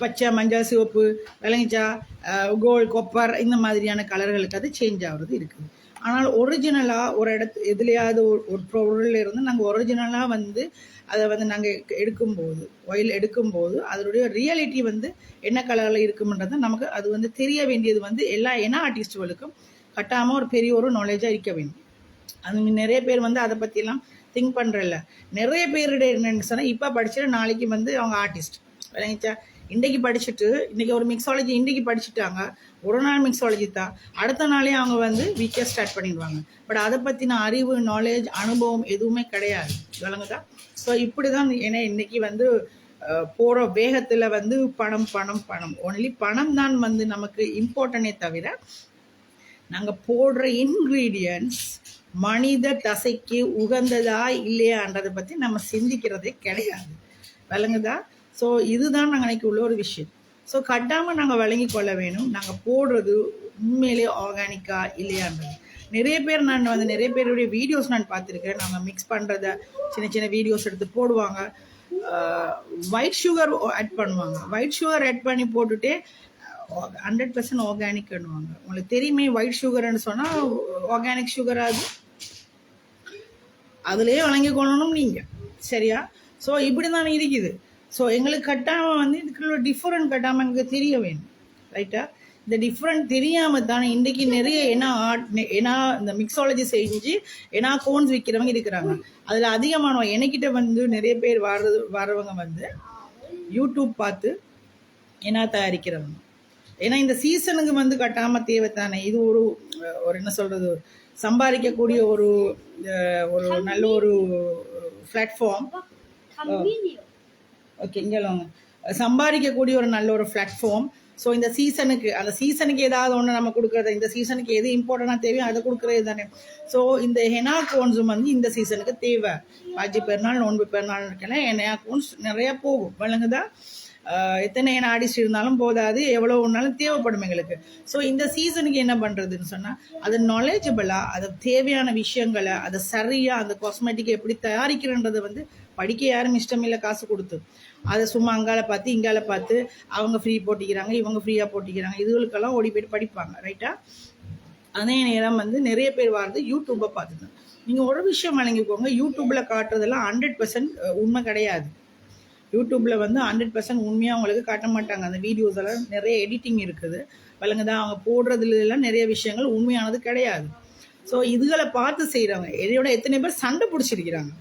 A: பச்சை, மஞ்சள், சிவப்பு, விளங்கிச்சா, கோல்டு, கொப்பர், இந்த மாதிரியான கலர்களுக்கு அது சேஞ்ச் ஆகுறது இருக்குது. ஆனால் ஒரிஜினலாக ஒரு எதுலையாவது ஒரு பொருளில் இருந்து நாங்கள் ஒரிஜினலாக வந்து அதை வந்து நாங்கள் எடுக்கும்போது, ஆயில் எடுக்கும்போது அதனுடைய ரியாலிட்டி வந்து என்ன கலரில் இருக்கும்ன்றது நமக்கு அது வந்து தெரிய வேண்டியது வந்து எல்லா ஆர்டிஸ்டுகளுக்கும் கட்டாமல் ஒரு பெரிய ஒரு நாலேஜாக இருக்க வேண்டும். அது நிறைய பேர் வந்து அதை பற்றிலாம் திங்க் பண்ணுறல. நிறைய பேருடைய என்னென்னு சொன்னால், இப்போ படிச்சுட்டு நாளைக்கு வந்து அவங்க ஆர்டிஸ்ட், விளங்கிச்சா, இன்றைக்கி படிச்சுட்டு இன்றைக்கி ஒரு மிக்ஸாலஜி இன்றைக்கி படிச்சுட்டாங்க, ஒரு நாள் மிக்ஸாலஜி தான், அடுத்த நாளே அவங்க வந்து வீக்கே ஸ்டார்ட் பண்ணிடுவாங்க. பட் அதை பற்றின அறிவு, நாலேஜ், அனுபவம் எதுவுமே கிடையாது, விளங்குதா. ஸோ இப்படி தான். ஏன்னா இன்றைக்கி வந்து போகிற வேகத்தில் வந்து பணம் பணம் பணம், ஒன்லி பணம் தான் வந்து நமக்கு இம்பார்ட்டனே தவிர நாங்கள் போடுற இன்க்ரீடியன்ட்ஸ் மனித தசைக்கு உகந்ததா இல்லையான்றதை பற்றி நம்ம சிந்திக்கிறதே கிடையாது, விளங்குதா. ஸோ இதுதான் நாங்கள் அன்றைக்கி உள்ள ஒரு விஷயம். ஸோ கட்டாமல் நாங்கள் விளங்கி கொள்ள வேணும், நாங்கள் போடுறது உண்மையிலே ஆர்கானிக்கா இல்லையான்றது. நிறைய பேருடைய வீடியோஸ் நான் பார்த்துருக்கேன். நாங்கள் மிக்ஸ் பண்ணுறத சின்ன வீடியோஸ் எடுத்து போடுவாங்க. ஒயிட் சுகர் ஆட் பண்ணுவாங்க, ஒயிட் சுகர் ஆட் பண்ணி போட்டுகிட்டே 100% ஆர்கானிக் பண்ணுவாங்க. உங்களுக்கு தெரியுமே, ஒயிட் சுகர்னு சொன்னால் ஆர்கானிக் சுகர் அதுலேயே வழங்கி கொள்ளணும் நீங்கள், சரியா. ஸோ இப்படி தான் இருக்குது. ஸோ எங்களுக்கு கட்டாமல் வந்து இதுக்குள்ள டிஃப்ரெண்ட் கட்டாமல் எங்களுக்கு தெரிய வேணும், ரைட்டா. இந்த டிஃப்ரெண்ட் தெரியாமல் தானே இன்றைக்கி நிறைய ஏன்னா இந்த மிக்ஸாலஜி செஞ்சு ஏன்னா கோன்ஸ் விற்கிறவங்க இருக்கிறாங்க. அதில் அதிகமானவங்க என்கிட்ட வந்து நிறைய பேர் வர்றவங்க வந்து யூடியூப் பார்த்து ஏன்னா தயாரிக்கிறவங்க. ஏன்னா இந்த சீசனுக்கு வந்து கட்டாமல் தேவை தானே, இது ஒரு என்ன சொல்கிறது, சம்பாதிக்கக்கூடிய ஒரு ஒரு நல்ல ஒரு பிளாட்ஃபார்ம். ஓகே, இங்கே சம்பாதிக்கக்கூடிய ஒரு நல்ல ஒரு பிளாட்ஃபார்ம். ஸோ இந்த சீசனுக்கு அந்த சீசனுக்கு ஏதாவது ஒன்று நம்ம கொடுக்குறது, இந்த சீசனுக்கு எது இம்பார்ட்டண்டாக தேவையோ அதை கொடுக்குறது தானே. ஸோ இந்த ஹெனா கோன்ஸும் வந்து இந்த சீசனுக்கு தேவை. பாஜி பெருநாள், நோன்பு பெருநாள் இருக்கல ஹெனா கோன்ஸ் நிறையா போகும், விளங்குதா? எத்தனை ஹெனா ஆர்டிஸ்ட் இருந்தாலும் போதாது, எவ்வளோ ஒன்றாலும் தேவைப்படும் எங்களுக்கு. ஸோ இந்த சீசனுக்கு என்ன பண்ணுறதுன்னு சொன்னால், அது நாலேஜபிளாக, அது தேவையான விஷயங்களை அதை சரியாக அந்த காஸ்மெட்டிக்கை எப்படி தயாரிக்கிறன்றது வந்து படிக்க யாரும் இஷ்டம் இல்லை காசு கொடுத்து. அதை சும்மா அங்கால பார்த்து இங்கால பார்த்து அவங்க ஃப்ரீ போட்டிக்கிறாங்க, இவங்க ஃப்ரீயாக போட்டிக்கிறாங்க, இதுகளுக்கெல்லாம் ஓடி போய்ட்டு படிப்பாங்க, ரைட்டா? அதே நேரம் வந்து நிறைய பேர் வாழ்ந்து யூடியூப்பை பார்த்துதான். நீங்கள் ஒரு விஷயம் வழங்கிக்கோங்க, யூடியூப்பில் காட்டுறதெல்லாம் 100% உண்மை கிடையாது. யூடியூப்பில் வந்து 100% உண்மையாக அவங்களுக்கு காட்ட மாட்டாங்க. அந்த வீடியோஸ் எல்லாம் நிறைய எடிட்டிங் இருக்குது, விளங்குதான்? அவங்க போடுறதுலாம் நிறைய விஷயங்கள் உண்மையானது கிடையாது. ஸோ இதுகளை பார்த்து செய்கிறவங்க என்னோட எத்தனை பேர் சண்டை பிடிச்சிருக்கிறாங்க.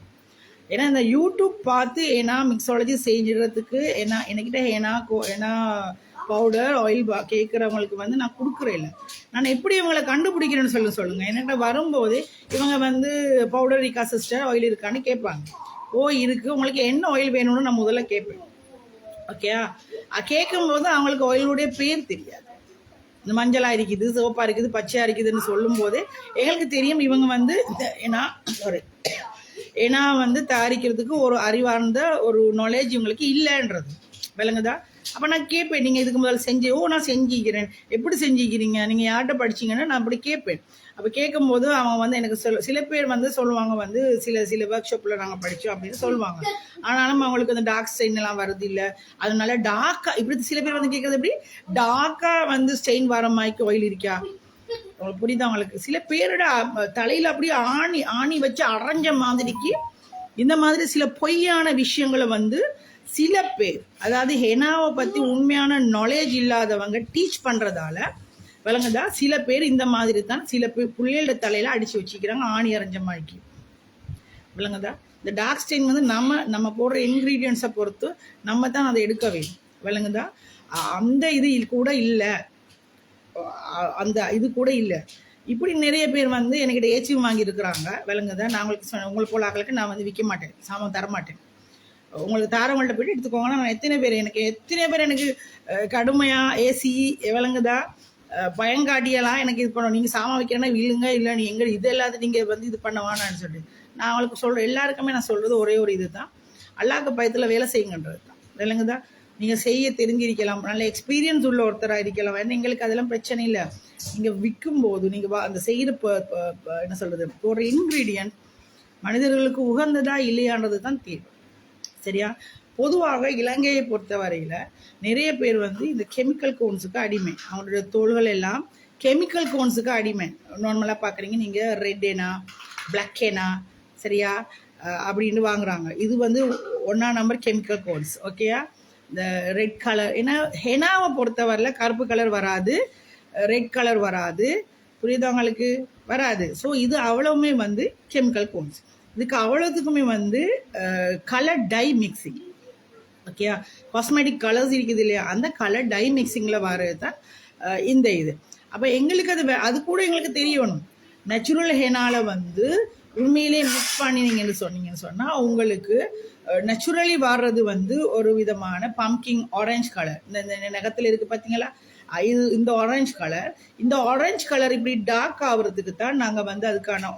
A: ஏன்னா இந்த யூடியூப் பார்த்து ஏன்னா மிக்ஸாலஜி செஞ்சுறதுக்கு என்கிட்ட ஏன்னா பவுடர் ஆயில் கேட்குறவங்களுக்கு வந்து நான் கொடுக்குறேன் இல்லை. நான் எப்படி இவங்களை கண்டுபிடிக்கிறேன்னு சொல்லுங்கள். என்கிட்ட வரும்போது இவங்க வந்து பவுடர் இருக்கா சிஸ்டர், ஆயில் இருக்கான்னு கேட்பாங்க. ஓ இருக்குது, உங்களுக்கு என்ன ஆயில் வேணும்னு நான் முதல்ல கேட்பேன். ஓகே, கேட்கும்போது அவங்களுக்கு ஆயிலுடைய பேர் தெரியாது. இந்த மஞ்சளாக இருக்குது, சிவப்பாக இருக்குது, பச்சையாக இருக்குதுன்னு சொல்லும் போதே எங்களுக்கு தெரியும் இவங்க வந்து ஏன்னா வந்து தயாரிக்கிறதுக்கு ஒரு அறிவார்ந்த ஒரு நாலேஜ் இவங்களுக்கு இல்லைன்றது, விளங்குதா? அப்போ நான் கேட்பேன், நீங்கள் இதுக்கு முதல்ல நான் செஞ்சுக்கிறேன், எப்படி செஞ்சுக்கிறீங்க, நீங்கள் யார்கிட்ட படிச்சிங்கன்னா நான் அப்படி கேட்பேன். அப்போ கேட்கும்போது அவங்க வந்து எனக்கு சில பேர் வந்து சொல்லுவாங்க வந்து சில ஒர்க் ஷாப்பில் நாங்கள் படித்தோம் அப்படின்னு சொல்லுவாங்க. ஆனாலும் அவங்களுக்கு அந்த டார்க் ஸ்டெயின் எல்லாம் வருது இல்லை, அதனால டார்க்காக இப்படி சில பேர் வந்து கேட்குறது எப்படி டார்க்காக வந்து ஸ்டெயின் வர மாதிரி ஆயில் இருக்கா, உங்களுக்கு புரியுதா? அவங்களுக்கு சில பேரோட தலையில் அப்படியே ஆணி வச்சு அரைஞ்ச மாதிரிக்கு இந்த மாதிரி சில பொய்யான விஷயங்களை வந்து சில பேர், அதாவது ஹெனாவை பற்றி உண்மையான நாலேஜ் இல்லாதவங்க டீச் பண்ணுறதால, விளங்குதா? சில பேர் இந்த மாதிரி தான் சில பேர் பிள்ளைகளோட தலையில் அடித்து வச்சுக்கிறாங்க ஆணி அரைஞ்ச மாதிரிக்கு, விளங்குதா? இந்த டார்க் ஸ்டெயின் வந்து நம்ம போடுற இன்க்ரீடியன்ஸை பொறுத்து நம்ம தான் அதை எடுக்க வேண்டும், விளங்குதா? அந்த இது கூட இல்லை, அந்த இது கூட இல்லை. இப்படி நிறைய பேர் வந்து என்கிட்ட ஏச்சி வாங்கியிருக்கிறாங்க, விளங்குதா? நான் உங்களுக்கு போல ஆக்களுக்கு நான் வந்து விற்க மாட்டேன், சாமான் தரமாட்டேன். உங்களுக்கு தாரவங்கள்ட்ட போய்ட்டு எடுத்துக்கோங்கன்னா நான் எத்தனை பேர் எனக்கு கடுமையாக ஏசி, விளங்குதா? பயங்காட்டியெல்லாம் எனக்கு இது பண்ணணும், நீங்கள் சாமான் வைக்கிறேன்னா விழுங்க, இல்லை நீ எங்கே இது எல்லாத்தையும் நீங்கள் வந்து இது பண்ணவானான்னு சொல்லிட்டு நான் அவங்களுக்கு சொல்கிறேன். எல்லாருக்குமே நான் சொல்கிறது ஒரே ஒரு இது தான், அல்லாஹ்க்கு பயத்தில் வேலை செய்யுங்கன்றது தான், விளங்குதா? நீங்கள் செய்ய தெரிஞ்சிருக்கலாம், நல்ல எக்ஸ்பீரியன்ஸ் உள்ள ஒருத்தராக இருக்கலாம், ஏன்னா எங்களுக்கு அதெல்லாம் பிரச்சனை இல்லை. நீங்கள் விற்கும்போது நீங்கள் அந்த செய்கிற என்ன சொல்கிறது போடுற இன்க்ரீடியன்ட் மனிதர்களுக்கு உகந்ததா இல்லையான்றது தான் தீர்வு, சரியா? பொதுவாக இலங்கையை பொறுத்த வரையில் நிறைய பேர் வந்து இந்த கெமிக்கல் கோன்ஸுக்கு அடிமை, அவங்களோட தோள்கள் எல்லாம் கெமிக்கல் கோன்ஸுக்கு அடிமை. நார்மலாக பார்க்குறீங்க நீங்கள் ரெட் ஹெனா, பிளாக் ஹெனா, சரியா, அப்படின்னு வாங்குறாங்க. இது வந்து 1ஆம் நம்பர் கெமிக்கல் கோன்ஸ், ஓகேயா? இந்த ரெட் கலர், ஏன்னா ஹெனாவை பொறுத்தவரையில் கருப்பு கலர் வராது, ரெட் கலர் வராது, புரியுதவங்களுக்கு வராது. ஸோ இது அவ்வளவுமே வந்து கெமிக்கல் கோன்ஸ். இதுக்கு அவ்வளோத்துக்குமே வந்து கலர் டை மிக்சிங், ஓகேயா? காஸ்மெட்டிக் கலர்ஸ் இருக்குது இல்லையா, அந்த கலர் டை மிக்சிங்கில் வர்றது தான் இந்த இது. அப்போ எங்களுக்கு அது கூட எங்களுக்கு தெரியணும். நேச்சுரல் ஹெனால வந்து உண்மையிலே மிக்ஸ் பண்ணினீங்கன்னு சொன்னால் உங்களுக்கு நேச்சுரலி வர்றது வந்து ஒரு விதமான பம்கிங் ஆரஞ்சு கலர், இந்த நகத்தில் இருக்குது பார்த்தீங்களா, இது இந்த ஆரஞ்சு கலர். இந்த ஆரஞ்சு கலர் இப்படி டார்க் ஆகுறதுக்கு தான் நாங்கள் வந்து அதுக்கான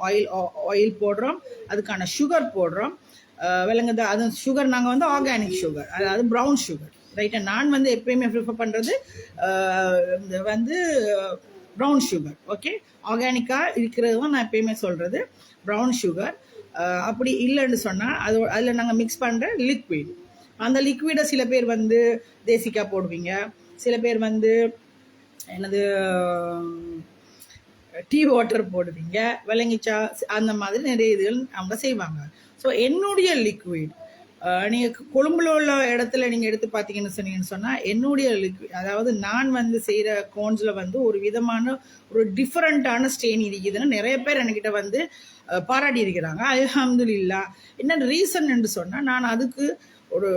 A: ஆயில் போடுறோம், அதுக்கான சுகர் போடுறோம், விளங்குதா? அது சுகர் நாங்கள் வந்து ஆர்கானிக் சுகர், அதாவது ப்ரௌன் சுகர், ரைட்டா? நான் வந்து எப்பயுமே ப்ரிஃபர் பண்ணுறது வந்து ப்ரௌன் சுகர், ஓகே? ஆர்கானிக்காக இருக்கிறது தான் நான் எப்பயுமே சொல்கிறது ப்ரௌன் சுகர். அப்படி இல்லைன்னு சொன்னால் அதில் நாங்கள் மிக்ஸ் பண்ணுற லிக்விட், அந்த லிக்விடை சில பேர் வந்து தேசிக்காய் போடுவீங்க, சில பேர் வந்து என்னது டீ வாட்டர் போடுவீங்க, விளங்கிச்சா? அந்த மாதிரி நிறைய இதுகள் அவங்க செய்வாங்க. ஸோ என்னுடைய லிக்விட் நீங்கள் கொழும்புல உள்ள இடத்துல நீங்கள் எடுத்து பார்த்தீங்கன்னு சொன்னீங்கன்னு சொன்னால் என்னுடைய அதாவது நான் வந்து செய்கிற கோன்ஸில் வந்து ஒரு விதமான ஒரு டிஃப்ரெண்ட்டான ஸ்டெயின் இருக்குதுன்னு நிறைய பேர் என்கிட்ட வந்து பாராட்டி இருக்கிறாங்க. அல்ஹம்துலில்லாஹ். என்ன ரீசன் என்று சொன்னால் நான் அதுக்கு ஒரு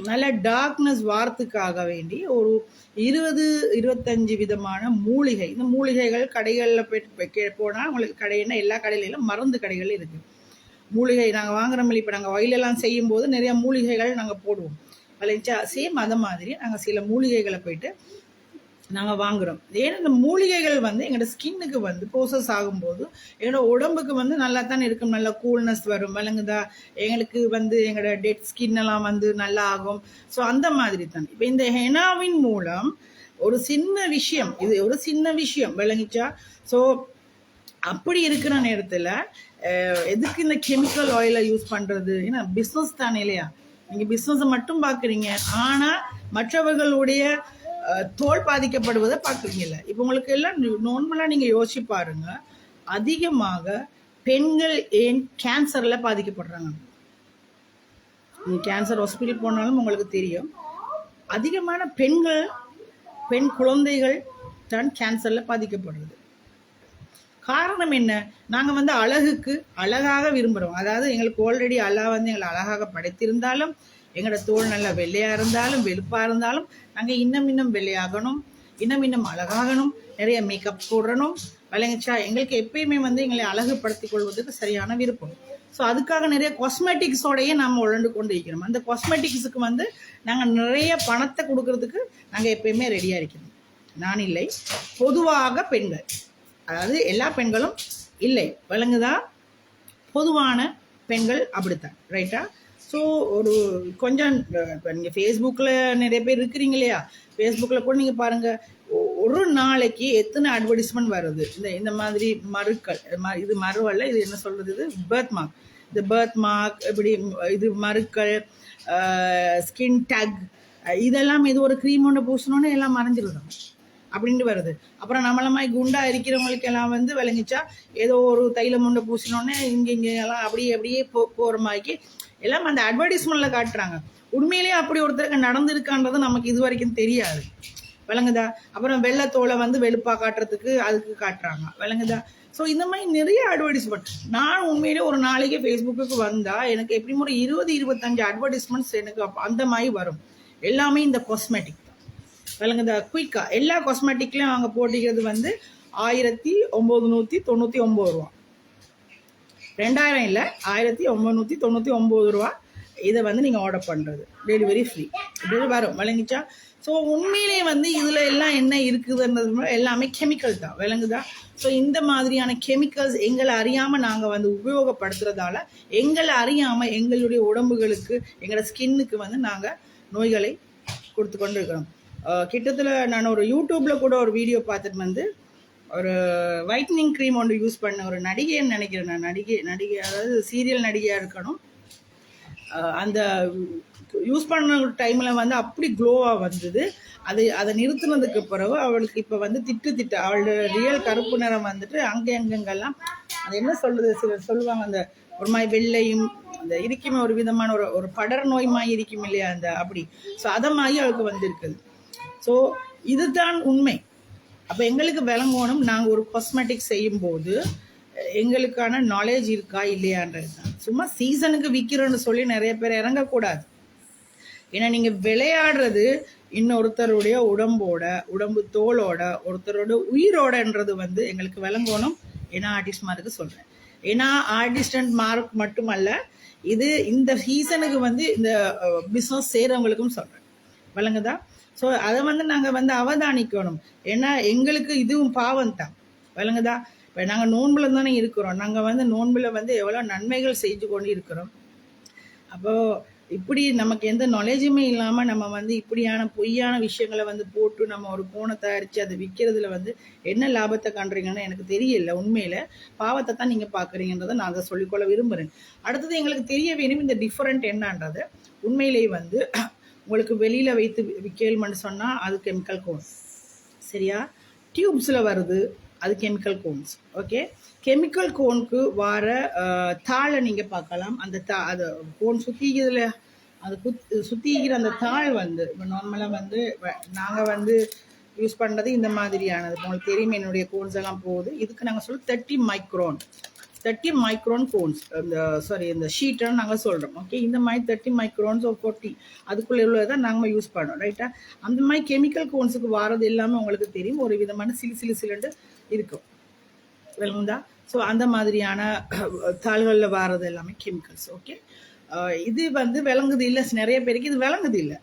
A: நல்ல டார்க்னஸ் வாரத்துக்காக வேண்டி ஒரு 20-25 விதமான மூலிகை, இந்த மூலிகைகள் கடைகளில் போனால் உங்களுக்கு கடைன்னா எல்லா கடையிலும் மருந்து கடைகள் இருக்குது. மூலிகை நாங்கள் வாங்குறோம். இப்போ நாங்கள் வயலெல்லாம் செய்யும்போது நிறையா மூலிகைகள் நாங்கள் போடுவோம் விளைச்சா. சேம் அதை மாதிரி நாங்கள் சில மூலிகைகளை போயிட்டு நாங்கள் வாங்குகிறோம். ஏன்னா இந்த மூலிகைகள் வந்து எங்களோட ஸ்கின்னுக்கு வந்து ப்ரோசஸ் ஆகும்போது எங்களோட உடம்புக்கு வந்து நல்லா தானே இருக்கும், நல்லா கூல்னஸ் வரும் விளங்குதா. எங்களுக்கு வந்து எங்களோட டெட் ஸ்கின் எல்லாம் வந்து நல்லா ஆகும். ஸோ அந்த மாதிரி தான் இப்போ இந்த ஹெனாவின் மூலம் ஒரு சின்ன விஷயம், இது ஒரு சின்ன விஷயம் விளங்கிச்சா. ஸோ அப்படி இருக்கிற நேரத்தில் எதுக்கு இந்த கெமிக்கல் ஆயிலை யூஸ் பண்ணுறது? ஏன்னா பிஸ்னஸ் தானே இல்லையா. நீங்கள் பிஸ்னஸை மட்டும் பார்க்குறீங்க, ஆனால் மற்றவர்களுடைய தோல் பாதிக்கப்படுவதை பார்க்குறீங்கல்ல. இப்போ உங்களுக்கு எல்லாம் நார்மலாக நீங்கள் யோசிச்சு பாருங்க, அதிகமாக பெண்கள் ஏன் கேன்சரில் பாதிக்கப்படுறாங்க. நீங்கள் கேன்சர் ஹாஸ்பிட்டல் போனாலும் உங்களுக்கு தெரியும், அதிகமான பெண் குழந்தைகள் தான் கேன்சரில் பாதிக்கப்படுறது. காரணம் என்ன? நாங்கள் வந்து அழகாக விரும்புகிறோம். அதாவது எங்களுக்கு ஆல்ரெடி அல்லாஹ் வந்து எங்களை அழகாக படைத்திருந்தாலும், எங்களோட தோல் நல்லா வெள்ளையாக இருந்தாலும் வெளுப்பாக இருந்தாலும் நாங்கள் இன்னும் வெள்ளையாகணும், இன்னும் அழகாகணும், நிறைய மேக்கப் போடணும் விளங்குச்சா. எங்களுக்கு எப்பயுமே வந்து எங்களை அழகுபடுத்திக் கொள்வதற்கு சரியான விருப்பம். ஸோ அதுக்காக நிறைய காஸ்மெட்டிக்ஸோடையே நாம் உழண்டு கொண்டு இருக்கிறோம். அந்த காஸ்மெட்டிக்ஸுக்கு வந்து நாங்கள் நிறைய பணத்தை கொடுக்கறதுக்கு நாங்கள் எப்பயுமே ரெடியாக இருக்கிறோம். நான் இல்லை, பொதுவாக பெண்கள், அதாவது எல்லா பெண்களும் இல்லை விளங்குதா, பொதுவான பெண்கள் அப்படித்தான், ரைட்டா. ஸோ ஒரு கொஞ்சம் இப்போ நீங்கள் ஃபேஸ்புக்கில் நிறைய பேர் இருக்கிறீங்க இல்லையா, ஃபேஸ்புக்கில் கூட நீங்கள் பாருங்கள், ஒரு நாளைக்கு எத்தனை அட்வர்டைஸ்மெண்ட் வருது. இந்த மாதிரி மருக்கள், இது மருவல்ல, இது என்ன சொல்கிறது, இது பர்த் மார்க், இந்த பர்த் மார்க், இப்படி இது மருக்கள், ஸ்கின் டக், இதெல்லாம் இது ஒரு க்ரீம் ஒன்று பூசணுன்னு எல்லாம் மறைஞ்சிருந்தாங்க அப்படின்ட்டு வருது. அப்புறம் நம்மளமாய் குண்டா இருக்கிறவங்களுக்கு எல்லாம் வந்து விளங்கிச்சா ஏதோ ஒரு தைலம் ஒன்று பூசினோன்னே இங்கே எல்லாம் அப்படியே போகிற மாதிரி எல்லாம் அந்த அட்வர்டைஸ்மெண்ட்டில் காட்டுறாங்க. உண்மையிலேயே அப்படி ஒருத்தருக்கு நடந்திருக்கான்றது நமக்கு இது வரைக்கும் தெரியாது விளங்குதா. அப்புறம் வெள்ளத்தோலை வந்து வெளுப்பாக காட்டுறதுக்கு அதுக்கு காட்டுறாங்க விளங்குதா. ஸோ இந்த மாதிரி நிறைய அட்வர்டைஸ்மெண்ட். நான் உண்மையிலே ஒரு நாளைக்கு ஃபேஸ்புக்கு வந்தால் எனக்கு எப்படியும் ஒரு 20-25 அட்வர்டைஸ்மெண்ட்ஸ் எனக்கு அந்த மாதிரி வரும். எல்லாமே இந்த காஸ்மெட்டிக் விளங்குதா. குயிக்காக எல்லா காஸ்மெட்டிக்லையும் அவங்க போட்டிக்கிறது வந்து 1999 ரூபா, 2000 இல்லை 1999 ரூபா. இதை வந்து நீங்கள் ஆர்டர் பண்ணுறது டெலிவரி ஃப்ரீ, இப்படி வரும் விளங்கிச்சா. ஸோ உண்மையிலே வந்து இதில் எல்லாம் என்ன இருக்குதுன்றது எல்லாமே கெமிக்கல் தான் விளங்குதா. ஸோ இந்த மாதிரியான கெமிக்கல்ஸ் எங்களை அறியாமல் நாங்கள் வந்து உபயோகப்படுத்துறதால எங்களை அறியாமல் எங்களுடைய உடம்புகளுக்கு, எங்களோட ஸ்கின்னுக்கு வந்து நாங்கள் நோய்களை கொடுத்து கொண்டு இருக்கிறோம். கிட்டத்தட்ட நான் ஒரு யூடியூப்பில் கூட ஒரு வீடியோ பார்த்துட்டு வந்து ஒரு ஒயிட்னிங் க்ரீம் ஒன்று யூஸ் பண்ண ஒரு நடிகைன்னு நினைக்கிறேன் நான், நடிகை அதாவது சீரியல் நடிகையாக இருக்கணும். அந்த யூஸ் பண்ண டைமில் வந்து அப்படி க்ளோவாக வந்தது. அதை நிறுத்தினதுக்கு பிறகு அவளுக்கு இப்போ வந்து திட்டு அவளோட ரியல் கருப்பு நிறம் வந்துட்டு அங்கெங்கெல்லாம் அது என்ன சொல்கிறது, சிலர் சொல்லுவாங்க அந்த ஒரு மாதிரி வெள்ளையும் அந்த இருக்குமே ஒரு விதமான ஒரு படர் நோய் மாதிரி இருக்கும் இல்லையா, அந்த அப்படி. ஸோ அதை மாதிரி அவளுக்கு வந்திருக்குது. ஸோ இதுதான் உண்மை. அப்போ எங்களுக்கு விளங்கணும், நாங்கள் ஒரு காஸ்மெட்டிக் செய்யும்போது எங்களுக்கான நாலேஜ் இருக்கா இல்லையான்றது தான். சும்மா சீசனுக்கு விற்கிறோன்னு சொல்லி நிறைய பேர் இறங்கக்கூடாது. ஏன்னா நீங்கள் விளையாடுறது இன்னொருத்தருடைய உடம்பு தோலோட, ஒருத்தரோட உயிரோடன்றது வந்து எங்களுக்கு விளங்கணும். ஏன்னா ஆர்டிஸ்ட் மார்க்கு சொல்கிறேன். ஏன்னா ஆர்டிஸ்ட் அண்ட் மார்க் மட்டுமல்ல, இது இந்த சீசனுக்கு வந்து இந்த பிஸ்னஸ் செய்கிறவங்களுக்கும் சொல்கிறேன் விளங்குதா. ஸோ அதை வந்து நாங்கள் வந்து அவதானிக்கணும். ஏன்னா எங்களுக்கு இதுவும் பாவம் தான் விளங்குதா. இப்போ நாங்கள் நோன்பில் தானே இருக்கிறோம், நாங்கள் வந்து நோன்பில் வந்து எவ்வளோ நன்மைகள் செஞ்சு கொண்டு இருக்கிறோம். அப்போது இப்படி நமக்கு எந்த நாலேஜுமே இல்லாமல் நம்ம வந்து இப்படியான பொய்யான விஷயங்களை வந்து போட்டு நம்ம ஒரு கோணை தயாரித்து அதை விற்கிறதுல வந்து என்ன லாபத்தை காண்றீங்கன்னு எனக்கு தெரியல. உண்மையில் பாவத்தை தான் நீங்கள் பார்க்குறீங்கன்றதை நான் அதை சொல்லிக்கொள்ள விரும்புகிறேன். அடுத்தது எங்களுக்கு தெரிய வேணும் இந்த டிஃப்ரெண்ட் என்னன்றது. உண்மையிலேயே வந்து உங்களுக்கு வெளியில் வைத்து விற்கணும்னு சொன்னால் அது கெமிக்கல் கோன்ஸ், சரியா. டியூப்ஸில் வருது, அது கெமிக்கல் கோன்ஸ். ஓகே, கெமிக்கல் கோனுக்கு வர தாளை நீங்கள் பார்க்கலாம். அந்த அது கோன் சுற்றிக்கிறதுல அது சுற்றிக்கிற அந்த தாள் வந்து இப்போ நார்மலாக வந்து நாங்கள் வந்து யூஸ் பண்ணுறது இந்த மாதிரியானது. உங்களுக்கு தெரியும் என்னுடைய கோன்ஸ் எல்லாம் போகுது. இதுக்கு நாங்கள் சொல்ல 30 மைக்ரோன் கோன்ஸ், இந்த சாரி இந்த ஷீட்டுன்னு நாங்கள் சொல்கிறோம். ஓகே, இந்த மாதிரி 30 மைக்ரோன்ஸ் 40 அதுக்குள்ளே உள்ளதான் நாங்கள் யூஸ் பண்ணோம். ரைட்டா? அந்த மாதிரி கெமிக்கல் கோன்ஸுக்கு வாரது எல்லாமே உங்களுக்கு தெரியும், ஒரு விதமான சிலிண்டு இருக்கும். விளங்குதா? ஸோ அந்த மாதிரியான தாள்களில் வாரது எல்லாமே கெமிக்கல்ஸ். ஓகே, இது வந்து விளங்குது இல்லை, நிறைய பேருக்கு இது விளங்குது இல்லை.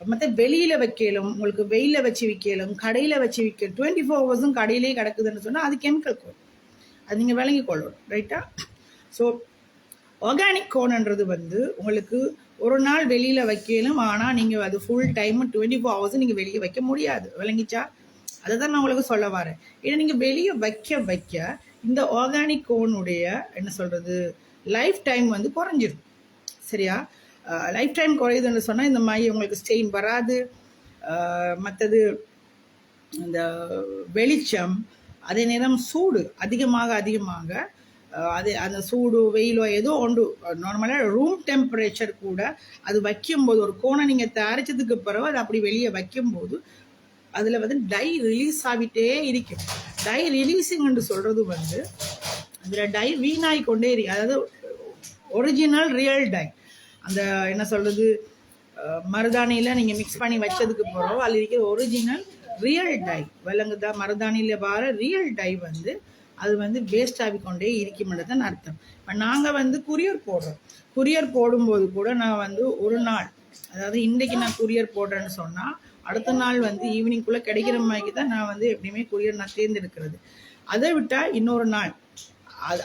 A: மற்ற வெளியில் வைக்கலும், உங்களுக்கு வெயிலில் வச்சு விற்கலும், கடையில் வச்சு விற்கலும், 24 ஹவர்ஸும் கடையிலே கிடக்குதுன்னு சொன்னால் அது கெமிக்கல் கோன். அது நீங்கள் விளங்கி கொள்ளணும். ரைட்டா? ஸோ ஆர்கானிக் கோன்ன்றது வந்து உங்களுக்கு ஒரு நாள் வெளியில் வைக்கலும், ஆனால் நீங்கள் அது ஃபுல் டைம் 24 ஹவர்ஸும் நீங்கள் வெளியே வைக்க முடியாது. விளங்கிச்சா? அதை தான் நான் உங்களுக்கு சொல்ல வரேன். ஏன்னா நீங்கள் வெளியே வைக்க இந்த ஆர்கானிக் கோனுடைய என்ன சொல்கிறது லைஃப் டைம் வந்து குறைஞ்சிடும். சரியா? லைஃப் டைம் குறையுதுன்னு சொன்னால் இந்த மாதிரி உங்களுக்கு ஸ்டெயின் வராது. மற்றது இந்த வெளிச்சம், அதே நேரம் சூடு அதிகமாக அது அந்த சூடு வெயிலோ ஏதோ ஒன்று நார்மலாக ரூம் டெம்பரேச்சர் கூட அது வைக்கும்போது, ஒரு கோனை நீங்கள் தயாரித்ததுக்கு பிறகு அது அப்படி வெளியே வைக்கும்போது அதில் வந்து டை ரிலீஸ் ஆகிட்டே இருக்கும். டை ரிலீஸிங்னு சொல்கிறது வந்து அதில் டை வீணாகி கொண்டே இருக்கு. அதாவது ஒரிஜினல் ரியல் டை, அந்த என்ன சொல்கிறது மருதாணியில் நீங்கள் மிக்ஸ் பண்ணி வச்சதுக்கு பிறகு அதில் இருக்கிற ஒரிஜினல் ரியல் டை விளங்குதா? மருதாணியில் வர ரியல் டை வந்து அது வந்து வேஸ்ட் ஆகிக்கொண்டே இருக்கும்ன்றதான் அர்த்தம். இப்போ நாங்கள் வந்து குரியர் போடும்போது கூட நான் வந்து ஒரு நாள், அதாவது இன்றைக்கி நான் குரியர் போடுறேன்னு சொன்னால் அடுத்த நாள் வந்து ஈவினிங்குள்ளே கிடைக்கிற மாதிரி தான் நான் வந்து எப்படியுமே குரியர் நான் தேர்ந்தெடுக்கிறது. அதை விட்டால் இன்னொரு நாள்,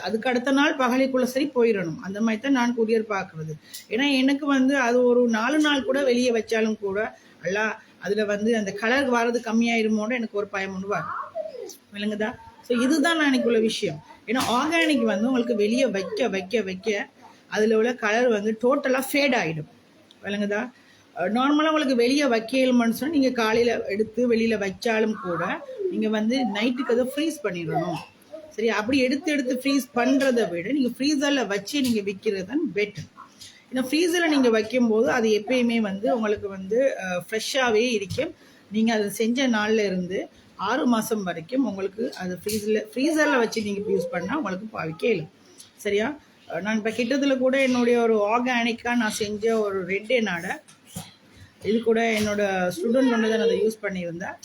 A: அதுக்கு அடுத்த நாள் பகலைக்குள்ளே சரி போயிடணும். அந்த மாதிரி தான் நான் குரியர் பார்க்குறது. ஏன்னா எனக்கு வந்து அது ஒரு 4 நாள் கூட வெளியே வச்சாலும் கூட எல்லாம் அதில் வந்து அந்த கலர் வர்றது கம்மியாயிருமோன்னு எனக்கு ஒரு பயம் ஒன்று வரும். விளங்குதா? ஸோ இதுதான் நான் எனக்குள்ள விஷயம். ஏன்னா ஆர்கானிக் வந்து உங்களுக்கு வெளியே வைக்க அதில் உள்ள கலர் வந்து டோட்டலாக ஃபேட் ஆகிடும். விளங்குதா? நார்மலாக உங்களுக்கு வெளியே வைக்கலும்னு சொன்னால் நீங்கள் காலையில் எடுத்து வெளியில் வச்சாலும் கூட நீங்கள் வந்து நைட்டுக்கு அதை ஃப்ரீஸ் பண்ணிடணும். சரி, அப்படி எடுத்து ஃப்ரீஸ் பண்ணுறதை விட நீங்கள் ஃப்ரீசரில் வச்சு நீங்கள் விற்கிறது தான் பெட்டர். ஏன்னா ஃப்ரீசரில் நீங்கள் வைக்கும்போது அது எப்பயுமே வந்து உங்களுக்கு வந்து ஃப்ரெஷ்ஷாகவே இருக்கும். நீங்கள் அதை செஞ்ச நாளில் இருந்து 6 மாதம் வரைக்கும் உங்களுக்கு அது ஃப்ரீசரில் வச்சு நீங்கள் யூஸ் பண்ணால் உங்களுக்கு பாவிக்க இல்லை. சரியா? நான் இப்போ கிட்டத்தில் கூட என்னுடைய ஒரு ஆர்கானிக்காக நான் செஞ்ச ஒரு ரெட் நாடை இது கூட என்னோட ஸ்டூடெண்ட் ஒன்று தான் அதை யூஸ் பண்ணியிருந்தேன்.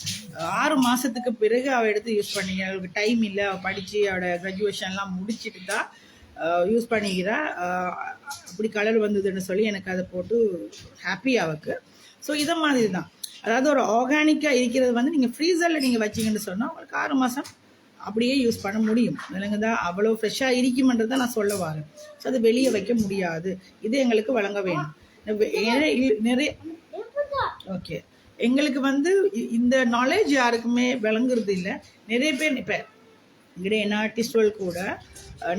A: 6 மாதத்துக்கு பிறகு அவள் எடுத்து யூஸ் பண்ணிக்க, அவளுக்கு டைம் இல்லை, அவள் படித்து அவளோட கிராஜுவேஷன்லாம் முடிச்சுட்டு தான் யூஸ் பண்ணிக்கிறா. அப்படி கலர் வந்ததுன்னு சொல்லி எனக்கு அதை போட்டு ஹாப்பி அவளுக்கு. ஸோ இதை மாதிரி தான், அதாவது ஒரு ஆர்கானிக்காக இருக்கிறது வந்து நீங்கள் ஃப்ரீசரில் நீங்கள் வச்சிங்கன்னு சொன்னால் உங்களுக்கு 6 மாதம் அப்படியே யூஸ் பண்ண முடியும். இல்லைங்கதா? அவ்வளோ ஃப்ரெஷ்ஷாக இருக்குமென்றது தான் நான் சொல்ல வரேன். ஸோ அது வெளியே வைக்க முடியாது. இது எங்களுக்கு வழங்க வேணும். நிறைய ஓகே, எங்களுக்கு வந்து இந்த நாலேஜ் யாருக்குமே விளங்குறது இல்லை. நிறைய பேர் இப்போ எங்கிட்ட என்ன ஆர்டிஸ்ட்கள் கூட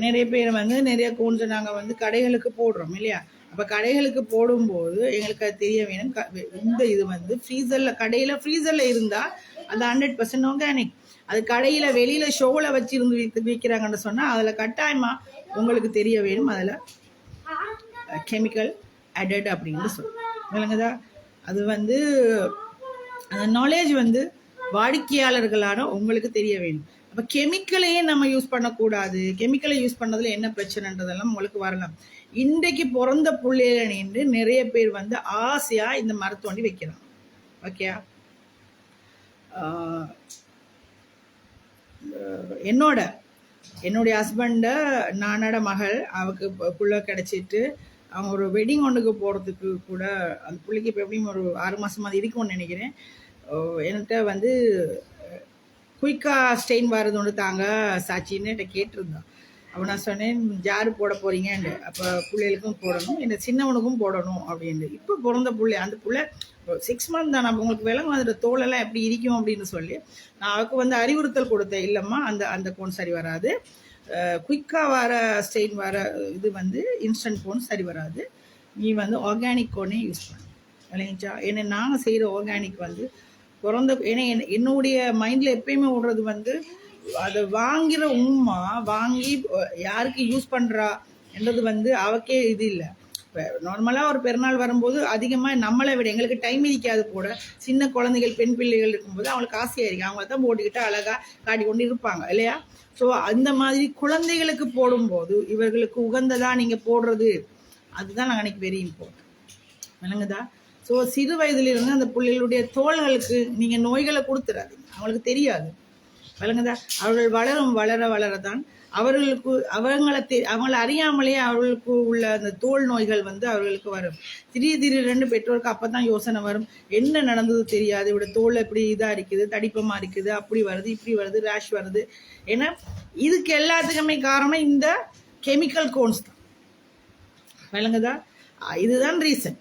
A: நிறைய பேர் வந்து நிறைய கோன்ஸை நாங்கள் வந்து கடைகளுக்கு போடுறோம் இல்லையா? அப்போ கடைகளுக்கு போடும்போது எங்களுக்கு அது தெரிய வேணும். இந்த இது வந்து ஃப்ரீசரில் இருந்தால் அது 100% ஆர்கானிக். அது கடையில் வெளியில் ஷோவில் வச்சு விற்கிறாங்கன்னு சொன்னால் அதில் கட்டாயமாக உங்களுக்கு தெரிய வேணும் அதில் கெமிக்கல் அடட் அப்படின்னு சொல்லுங்கதா. அது வந்து அந்த நாலேஜ் வந்து வாடிக்கையாளர்களான உங்களுக்கு தெரிய வேணும். அப்போ கெமிக்கலையே நம்ம யூஸ் பண்ணக்கூடாது. கெமிக்கலை யூஸ் பண்ணதில் என்ன பிரச்சனைன்றதெல்லாம் உங்களுக்கு வரலாம். இன்றைக்கு பிறந்த பிள்ளையில நின்று நிறைய பேர் வந்து ஆசையாக இந்த மரத்தோண்டி வைக்கிறாங்க. ஓகே, என்னுடைய ஹஸ்பண்டை நானோட மகள் அவருக்கு புள்ள கிடச்சிட்டு அவங்க ஒரு வெட்டிங் ஒன்றுக்கு போகிறதுக்கு கூட அந்த பிள்ளைக்கு இப்போ எப்படியும் ஒரு 6 மாதமாக இருக்கும்னு நினைக்கிறேன். என்கிட்ட வந்து குயிக்காக ஸ்டெயின் வர்றது ஒன்று தாங்க சாட்சின்னு என்கிட்ட கேட்டிருந்தோம். அப்போ நான் சொன்னேன், ஜாரு போட போகிறீங்கன்னு. அப்போ பிள்ளைகளுக்கும் போடணும், என்ன சின்னவனுக்கும் போடணும் அப்படின்னு. இப்போ பிறந்த பிள்ளை, அந்த பிள்ளை 6 மந்த் தான். நம்ம உங்களுக்கு விலங்கு வந்துட்டு தோலெல்லாம் எப்படி இருக்கும் அப்படின்னு சொல்லி நான் அவருக்கு வந்து அறிவுறுத்தல் கொடுத்தேன். இல்லைம்மா, அந்த கோன் சரி வராது, குயிக்காக வர ஸ்டெயின் வர இது வந்து இன்ஸ்டன்ட் கோன் சரி வராது, நீ வந்து ஆர்கானிக் கோனே யூஸ் பண்ணு இல்லைங்கச்சா. ஏன்னா நாங்கள் செய்கிற ஆர்கானிக் வந்து ஏன்னா என்னுடைய மைண்டில் எப்பயுமே விடுறது வந்து அதை வாங்குகிற வாங்கி யாருக்கு யூஸ் பண்ணுறா என்றது வந்து அவக்கே இது இல்லை. நார்மலாக ஒரு பெருநாள் வரும்போது அதிகமாக நம்மளை விட எங்களுக்கு டைம் இருக்காது கூட. சின்ன குழந்தைகள் பெண் பிள்ளைகள் இருக்கும்போது அவங்களுக்கு ஆசையாக இருக்கு, அவங்க தான் போட்டுக்கிட்டு அழகாக காட்டி கொண்டு இருப்பாங்க இல்லையா. ஸோ அந்த மாதிரி குழந்தைகளுக்கு போடும்போது இவர்களுக்கு உகந்ததாக நீங்கள் போடுறது, அதுதான் நாங்கள் அன்றைக்கி வெரி இம்பார்ட்டன்ட். விளங்குதா? ஸோ சிறு வயதிலிருந்து அந்த பிள்ளைகளுடைய தோள்களுக்கு நீங்கள் நோய்களை கொடுத்துடாதீங்க, அவங்களுக்கு தெரியாது. விளங்குதா? அவர்கள் வளர வளரதான் அவர்களுக்கு அவங்களை அறியாமலே அவர்களுக்கு உள்ள அந்த தோல் நோய்கள் வந்து அவர்களுக்கு வரும். திடீரென்று பெற்றோருக்கு அப்பதான் யோசனை வரும், என்ன நடந்தது தெரியாது, இவட தோல் எப்படி இதா இருக்குது, தடிப்பமா இருக்குது, அப்படி வருது, இப்படி வருது, ரேஷ் வருது. ஏன்னா இதுக்கு எல்லாத்துக்குமே காரணம் இந்த கெமிக்கல் கோன்ஸ் தான். விளங்குதா? இதுதான் ரீசன்.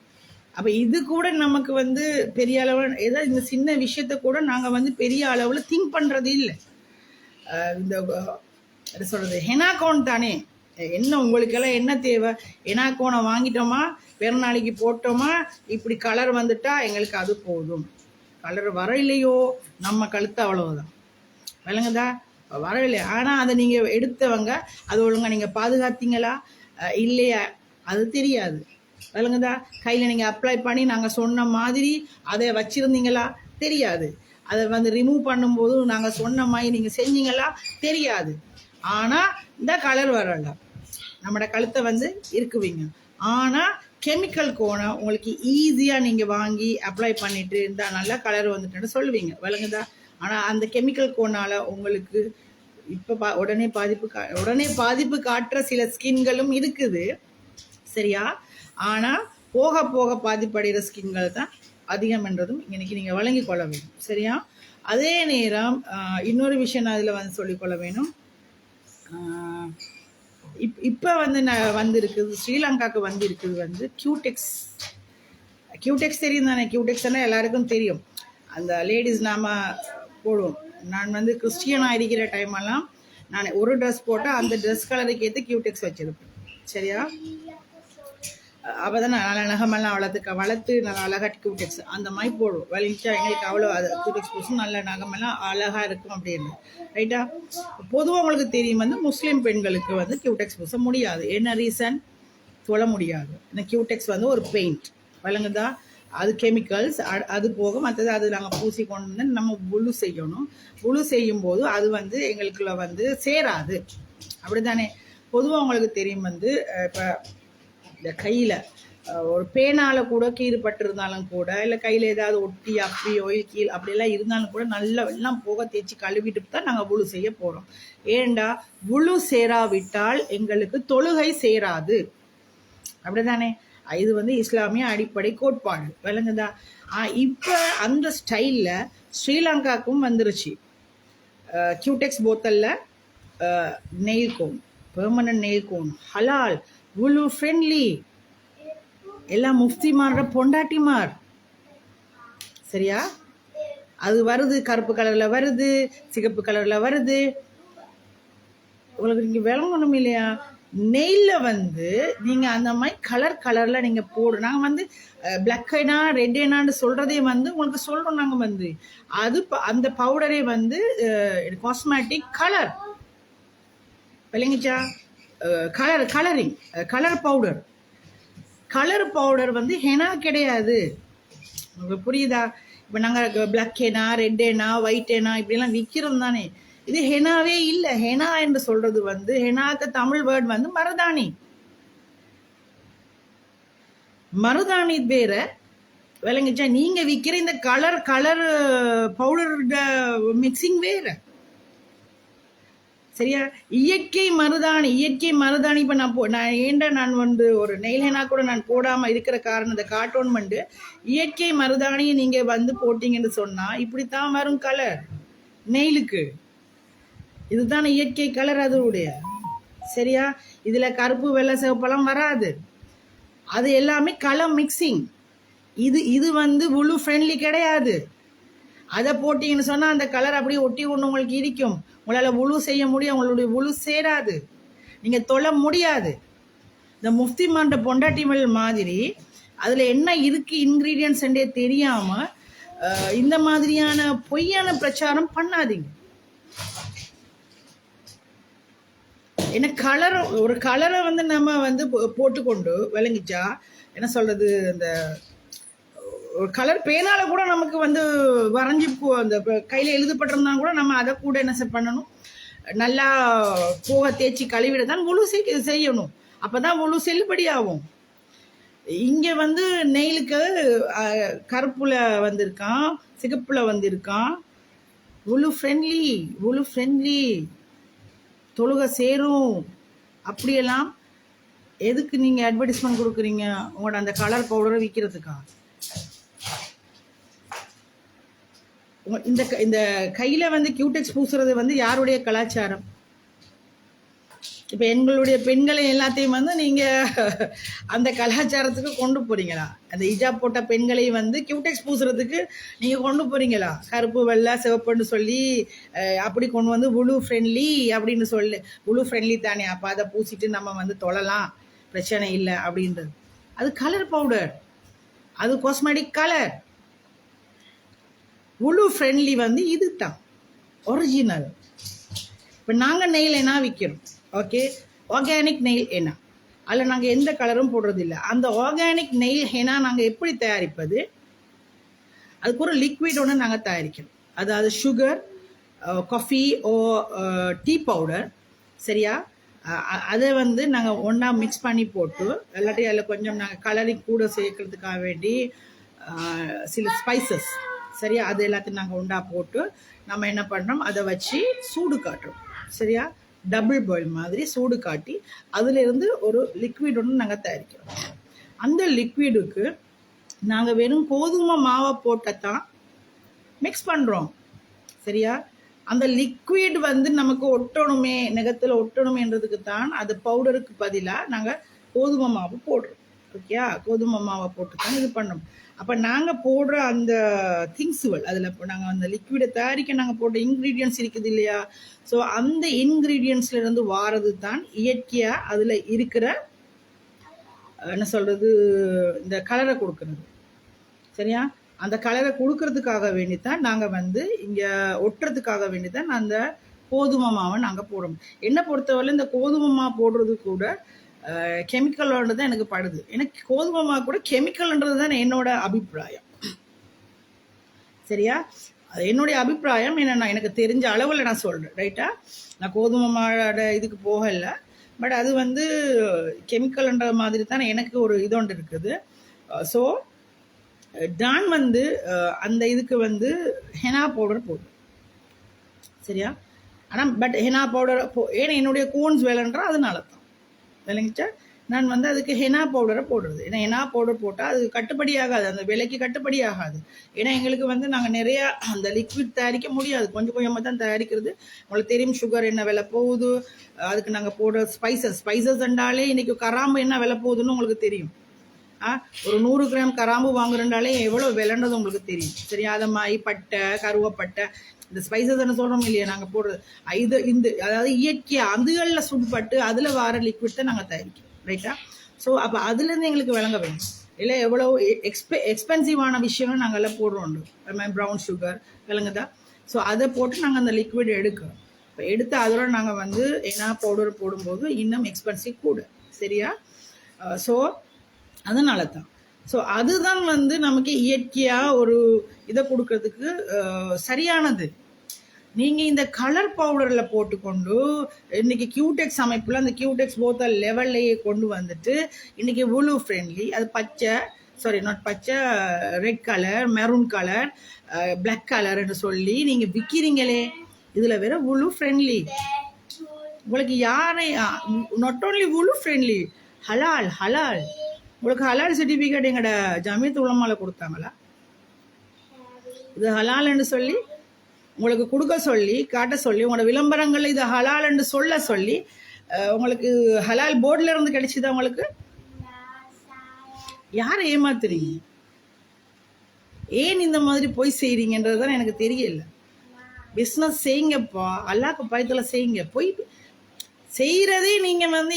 A: அப்போ இது கூட நமக்கு வந்து பெரிய அளவில் ஏதாவது இந்த சின்ன விஷயத்த கூட நாங்கள் வந்து பெரிய அளவில் திங்க் பண்ணுறது இல்லை. இந்த என்ன சொல்கிறது, ஹெனாகோன் தானே, என்ன உங்களுக்கெல்லாம் என்ன தேவை, ஹெனாகோனை வாங்கிட்டோமா, பிறநாளைக்கு போட்டோமா, இப்படி கலர் வந்துட்டா எங்களுக்கு அது போதும். கலர் வர இல்லையோ நம்ம கழுத்து அவ்வளவுதான். விளங்குதா? வரவில்லை. ஆனால் அதை நீங்கள் எடுத்தவங்க அது ஒழுங்காக நீங்கள் பாதுகாத்தீங்களா இல்லையா அது தெரியாது. விளங்குதா? கையில் நீங்கள் அப்ளை பண்ணி நாங்கள் சொன்ன மாதிரி அதை வச்சுருந்தீங்களா தெரியாது. அதை வந்து ரிமூவ் பண்ணும்போது நாங்கள் சொன்ன மாதிரி நீங்கள் செஞ்சீங்களா தெரியாது. ஆனால் இந்த கலர் வரல, நம்மளோட கழுத்தை வந்து இருக்குவீங்க. ஆனால் கெமிக்கல் கோனை உங்களுக்கு ஈஸியாக நீங்கள் வாங்கி அப்ளை பண்ணிட்டு இருந்தால் நல்லா கலர் வந்துட்டுன்னு சொல்லுவீங்க. விளங்குதா? ஆனால் அந்த கெமிக்கல் கோனால் உங்களுக்கு இப்போ உடனே பாதிப்பு காட்டுற சில ஸ்கின்களும் இருக்குது, சரியா? ஆனால் போக போக பாதிப்படைகிற ஸ்கின்கள் தான் அதிகம் என்றதும் இன்னைக்கு நீங்கள் வழங்கி கொள்ள வேண்டும், சரியா? அதே நேரம் இன்னொரு விஷயம் நான் அதில் வந்து சொல்லிக்கொள்ள வேணும். இப்போ வந்து வந்திருக்குது ஸ்ரீலங்காவுக்கு வந்திருக்குது வந்து கியூடெக்ஸ் தெரியும் தானே? கியூடெக்ஸ்னால் எல்லாருக்கும் தெரியும். அந்த லேடிஸ் நாம் போடுவோம். நான் வந்து கிறிஸ்டியனாக இருக்கிற டைமெல்லாம் நான் ஒரு ட்ரெஸ் போட்டால் அந்த ட்ரெஸ் கலருக்கு ஏற்ற கியூடெக்ஸ் வச்சுருப்பேன், சரியா? அப்போ தான் நல்லா நகமெல்லாம் வளர்த்து நல்லா அழகாக கியூடெக்ஸ் அந்த மாதிரி போடுவோம். வலிச்சா எங்களுக்கு அவ்வளோ அது கியூடெக்ஸ் பூசும், நல்ல நகமெல்லாம் அழகாக இருக்கும் அப்படின்னு, ரைட்டா? பொதுவாக உங்களுக்கு தெரியும் வந்து முஸ்லீம் பெண்களுக்கு வந்து கியூடெக்ஸ் பூச முடியாது. என்ன ரீசன்? தொழ முடியாது. இந்த கியூடெக்ஸ் வந்து ஒரு பெயிண்ட், விளங்குதா? அது கெமிக்கல்ஸ். அது போக மற்றது அது நாங்கள் பூசி கொண்டு வந்து நம்ம புழு செய்யணும். புழு செய்யும்போது அது வந்து எங்களுக்குள்ள வந்து சேராது, அப்படி தானே? பொதுவாக உங்களுக்கு தெரியும் வந்து இப்போ இந்த கையில் ஒரு பேனால் கூட கீறுபட்டிருந்தாலும் கூட, இல்லை கையில் ஏதாவது ஒட்டி அப்படி ஒயில் கீழ் அப்படிலாம் இருந்தாலும் கூட நல்லா எல்லாம் போக தேய்ச்சி கழுவிட்டு தான் நாங்கள் புழு செய்ய போகிறோம். ஏண்டா புழு சேராவிட்டால் எங்களுக்கு தொழுகை சேராது, அப்படி தானே? இது வந்து இஸ்லாமிய அடிப்படை கோட்பாடு, விளங்குதா? இப்போ அந்த ஸ்டைலில் ஸ்ரீலங்காவுக்கும் வந்துருச்சு. கியூடெக்ஸ் போத்தலில் nail cone, permanent nail cone, ஹலால், புழு ஃப்ரெண்ட்லி, எல்லாம் முஃப்திமாரோட பொண்டாட்டிமார், சரியா? அது வருது, கருப்பு கலரில் வருது, சிகப்பு கலரில் வருது. உங்களுக்கு இங்கே விளங்கணும் இல்லையா? நெயிலில் வந்து நீங்கள் அந்த மாதிரி கலரில் நீங்கள் போடு. நாங்கள் வந்து பிளாக் ஐனா ரெட் ஐனான்னு சொல்கிறதே வந்து உங்களுக்கு சொல்கிறோம். நாங்கள் வந்து அது அந்த பவுடரே வந்து காஸ்மெட்டிக் கலர், விளங்கிச்சா? கலர் பவுடர் வந்து ஹெனா கிடையாது. உங்களுக்கு புரியுதா? இப்போ நாங்கள் black henna, red henna, white henna இப்படிலாம் விற்கிறோம் தானே. இது ஹெனாவே இல்லை. ஹெனா என்று சொல்றது வந்து ஹெனாக்கு தமிழ் வேர்ட் வந்து மருதாணி பேர, விளங்கிச்சா? நீங்க விற்கிற இந்த கலர் பவுடர் மிக்சிங் வேற, சரியா? இயற்கை மருதாணி இப்போ நான் வந்து ஒரு நெயில் ஹெனா கூட நான் போடாமல் இருக்கிற காரணத்தை காட்டோன் பண்ணு. இயற்கை மருதாணியை நீங்கள் வந்து போட்டிங்கன்னு சொன்னால் இப்படித்தான் வரும் கலர் நெயிலுக்கு. இதுதான் இயற்கை கலர் அதோடைய, சரியா? இதில் கருப்பு வெள்ளை சிவப்பெல்லாம் வராது. அது எல்லாமே கலர் மிக்சிங். இது வந்து புழு ஃப்ரெண்ட்லி கிடையாது. அதை போட்டிங்கன்னு சொன்னால் அந்த கலர் அப்படியே ஒட்டி ஒன்று உங்களுக்கு இருக்கும். உங்களால் புழு செய்ய முடியும், உங்களுடைய புழு சேராது, நீங்கள் தொழ முடியாது. இந்த முஃப்திமான்ற பொண்டாட்டிமல் மாதிரி அதில் என்ன இருக்குது இன்க்ரீடியன்ட்ஸ் என்றே தெரியாமல் இந்த மாதிரியான பொய்யான பிரச்சாரம் பண்ணாதீங்க. ஏன்னா ஒரு கலரை வந்து நம்ம வந்து போட்டுக்கொண்டு விளங்கிச்சா என்ன சொல்கிறது, அந்த ஒரு கலர் பேனால கூட நமக்கு வந்து வரைஞ்சி அந்த கையில் எழுதப்பட்டிருந்தா கூட நம்ம அதை கூட என்ன பண்ணணும், நல்லா போக தேய்ச்சி கழுவிட தான் முழு செய்யணும். அப்போ தான் முழு செல்லுபடி ஆகும். இங்கே வந்து நெயிலுக்கு கருப்புல வந்திருக்கான், சிகப்புல வந்திருக்கான். முழு ஃப்ரெண்ட்லி தொழுகை சேரும். அப்படியெல்லாம் எதுக்கு நீங்கள் அட்வர்டைஸ்மெண்ட் கொடுக்குறீங்க உங்களோட அந்த கலர் பவுடரை விற்கிறதுக்கா? இந்த கையில் வந்து கியூடெக்ஸ் பூசுறது வந்து யாருடைய கலாச்சாரம்? இப்போ எங்களுடைய பெண்களை எல்லாத்தையும் வந்து நீங்கள் அந்த கலாச்சாரத்துக்கு கொண்டு போகிறீங்களா? அந்த ஹிஜாப் போட்ட பெண்களை வந்து கியூடெக்ஸ் பூசுறதுக்கு நீங்கள் கொண்டு போகிறீங்களா? கருப்பு வெள்ளை சிவப்புன்னு சொல்லி அப்படி கொண்டு வந்து வுலு ஃப்ரெண்ட்லி அப்படின்னு சொல்லு. வுலு ஃப்ரெண்ட்லி தானே, அப்போ அதை பூசிட்டு நம்ம வந்து தொழலாம், பிரச்சனை இல்லை அப்படின்றது. அது கலர் பவுடர், அது காஸ்மெட்டிக் கலர். வுலு ஃப்ரெண்ட்லி வந்து இது தான் ஒரிஜினல். இப்போ நாங்கள் நெயில் என்ன விற்கிறோம், ஓகே, ஆர்கானிக் நெயில் ஹெனா. அதில் நாங்கள் எந்த கலரும் போடுறதில்லை. அந்த ஆர்கானிக் நெயில் ஹெனா நாங்கள் எப்படி தயாரிப்பது, அதுக்கு ஒரு லிக்விட் ஒன்று நாங்கள் தயாரிக்கிறோம். அதாவது சுகர், காஃபி ஓ டீ பவுடர், சரியா, அதை வந்து நாங்கள் ஒன்றா மிக்ஸ் பண்ணி போட்டு இல்லாட்டி அதில் கொஞ்சம் நாங்கள் கலரிங் கூட சேர்க்கறதுக்காக வேண்டி சில ஸ்பைசஸ், சரியா, அது எல்லாத்தையும் நாங்கள் ஒன்றா போட்டு நம்ம என்ன பண்ணுறோம், அதை வச்சு சூடு காட்டுறோம். சரியா, டபுள் பாயில் மாதிரி சூடு காட்டி அதிலிருந்து ஒரு லிக்விட் ஒன்று நாங்கள் தயாரிக்கிறோம். அந்த லிக்விடுக்கு நாங்கள் வெறும் கோதுமை மாவை போட்டத்தான் மிக்ஸ் பண்ணுறோம். சரியா, அந்த லிக்விட் வந்து நமக்கு ஒட்டணுமே, நகத்தில் ஒட்டணுமேன்றதுக்கு தான் அது பவுடருக்கு பதிலாக நாங்கள் கோதுமை மாவு போடுறோம். ஓகேயா, கோதுமை மாவை போட்டு தான் இது பண்ணோம். அப்போ நாங்கள் போடுற அந்த திங்ஸுகள், அதில் இப்போ நாங்கள் அந்த லிக்விடை தயாரிக்க நாங்கள் போடுற இன்க்ரீடியன்ட்ஸ் இருக்குது இல்லையா, ஸோ அந்த இன்க்ரீடியன்ட்ஸ்லேருந்து வாரது தான் இயற்கையாக அதில் இருக்கிற என்ன சொல்கிறது, இந்த கலரை கொடுக்குறது. சரியா, அந்த கலரை கொடுக்கறதுக்காக வேண்டித்தான் நாங்கள் வந்து இங்கே ஒட்டுறதுக்காக வேண்டித்தான் அந்த கோதுமை மாவை நாங்கள் போடுறோம். என்னை பொறுத்தவரை இந்த கோதுமை மாவு போடுறது கூட கெமிக்கல்ன்றது தான் எனக்கு படுது. எனக்கு கோதுமை மாவு கூட கெமிக்கல்ன்றது தான் என்னோட அபிப்பிராயம். சரியா, அது என்னுடைய அபிப்பிராயம். என்ன, எனக்கு தெரிஞ்ச அளவில் நான் சொல்கிறேன், ரைட்டா. நான் கோதுமை மாவோட இதுக்கு போகலை, பட் அது வந்து கெமிக்கல்ன்ற மாதிரி தான் எனக்கு ஒரு இதொன்று இருக்குது. ஸோ நான் வந்து அந்த இதுக்கு வந்து ஹெனா பவுடர் போடுறேன். சரியா, ஆனால் பட் ஹெனா பவுடர் ஏன்னா என்னுடைய கோன்ஸ் வேலைன்றா அதனால தான் விளங்கிச்சா நான் வந்து அதுக்கு ஹெனா பவுடரை போடுறது. ஏன்னா ஹெனா பவுடர் போட்டால் அது கட்டுப்படி ஆகாது, அந்த விலைக்கு கட்டுப்படி ஆகாது. ஏன்னா எங்களுக்கு வந்து நாங்கள் நிறையா அந்த லிக்விட் தயாரிக்க முடியாது, கொஞ்சம் கொஞ்சமாக தான் தயாரிக்கிறது. உங்களுக்கு தெரியும் சுகர் என்ன விலை போகுது, அதுக்கு நாங்கள் போடுற ஸ்பைசஸ் என்றாலே இன்றைக்கி கராம்பு என்ன விலை போகுதுன்னு உங்களுக்கு தெரியும். ஒரு 100 கிராம் கராம்பு வாங்குறண்டாலே எவ்வளோ விலைன்றது உங்களுக்கு தெரியும். சரியா, அதை மாதிரி பட்டை, கருவப்பட்டை, இந்த ஸ்பைசஸ் என்ன சொல்கிறோம் இல்லையா நாங்கள் போடுறது, அதாவது இயற்கையாக அதுகளில் சுடுபட்டு அதில் வர லிக்விட் தான் நாங்கள் தயாரிக்கிறோம். ரைட்டா, ஸோ அப்போ அதுலேருந்து எங்களுக்கு விளங்க வேணும் இல்லை எவ்வளோ எக்ஸ்பென்சிவான விஷயங்கள் நாங்கள் எல்லாம் போடுறோம். ப்ரௌன் சுகர் விளங்குதா, ஸோ அதை போட்டு நாங்கள் அந்த லிக்விட் எடுக்கிறோம். இப்போ எடுத்து அதோட நாங்கள் வந்து என்ன பவுடர் போடும்போது இன்னும் எக்ஸ்பென்சிவ் கூட. சரியா, ஸோ அதனால தான். ஸோ அதுதான் வந்து நமக்கு இயற்கையாக ஒரு இதை கொடுக்கறதுக்கு சரியானது. நீங்கள் இந்த கலர் பவுடரில் போட்டுக்கொண்டு இன்றைக்கி கியூடெக்ஸ் அமைப்பில் அந்த கியூடெக்ஸ் போத்தல் லெவல்லையே கொண்டு வந்துட்டு இன்றைக்கி வுலு ஃப்ரெண்ட்லி, அது பச்சை, சாரி நாட் பச்சை, red colour, maroon colour, black கலர்னு சொல்லி நீங்கள் விற்கிறீங்களே. இதில் வேற வுலு ஃப்ரெண்ட்லி. உங்களுக்கு யாரை, நாட் ஓன்லி வுலு ஃப்ரெண்ட்லி, ஹலால். உங்களுக்கு ஹலால் சர்டிஃபிகேட் எங்களோட ஜமீத் உலமால கொடுத்தாங்களா? இது ஹலால்னு சொல்லி உங்களுக்கு கொடுக்க சொல்லி காட்ட சொல்லி உங்களோட விளம்பரங்கள் இது ஹலால்னு சொல்ல சொல்லி உங்களுக்கு ஹலால் போர்டில் இருந்து கிடைச்சிதா? உங்களுக்கு யாரை ஏமாத்துறீங்க? ஏன் இந்த மாதிரி போய் செய்கிறீங்கன்றது தான் எனக்கு தெரியல. பிஸ்னஸ் செய்யுங்கப்பா, அல்லாஹ்க்கு பயத்தில் செய்யுங்க. போய் செய்கிறதே நீங்கள் வந்து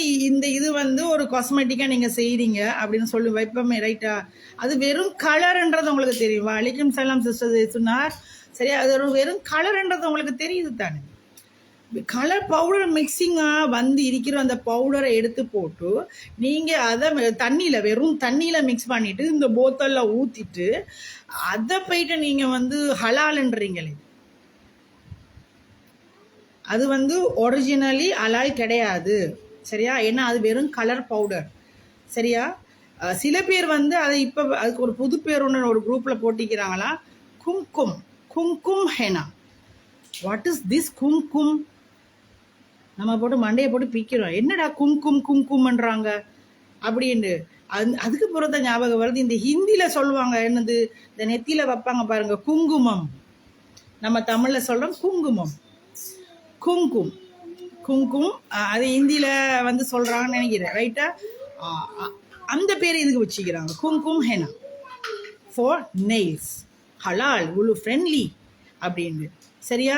A: இது வந்து ஒரு காஸ்மெட்டிக்காக நீங்கள் செய்கிறீங்க அப்படின்னு சொல்லி வைப்பமே, ரைட்டா. அது வெறும் கலர்ன்றது உங்களுக்கு தெரியும். வலைக்கும் சலாம் சிஸ்டர் சொன்னார். சரியா, அது ஒரு வெறும் கலர்ன்றது உங்களுக்கு தெரியுது தானே. கலர் பவுடர் மிக்சிங்காக வந்து இருக்கிற அந்த பவுடரை எடுத்து போட்டு நீங்கள் அதை தண்ணியில் வெறும் தண்ணியில் மிக்ஸ் பண்ணிவிட்டு இந்த போத்தலில் ஊற்றிட்டு அதை போயிட்டு நீங்கள் வந்து ஹலால்ன்றீங்களே, அது வந்து ஒரிஜினலி ஹலால் கிடையாது. சரியா? ஏன்னா அது வெறும் கலர் பவுடர். சரியா? சில பேர் வந்து அதை இப்போ அதுக்கு ஒரு புது பேர் ஒன்று ஒரு குரூப்பில் போட்டிக்கிறாங்களா, Kumkum Kumkum henna. What is this Kumkum? நம்ம போட்டு மண்டையை போட்டு பிக்கிறோம், என்னடா கும்கும் கும்கும்ன்றாங்க அப்படின்னு. அதுக்கு பிறகு ஞாபகம் வருது, இந்த ஹிந்தியில் சொல்லுவாங்க என்னது, இந்த நெத்தியில் வைப்பாங்க பாருங்க குங்குமம். நம்ம தமிழில் சொல்கிறோம் குங்குமம், குங்கும் குங்கும். அது ஹிந்தியில் வந்து சொல்கிறாங்கன்னு நினைக்கிறேன், ரைட்டா? அந்த பேர் இதுக்கு வச்சுக்கிறாங்க, குங்கும் ஹெனா ஃபார் நெயில்ஸ், ஹலால், உள்ள ஃப்ரெண்ட்லி அப்படின்னு. சரியா?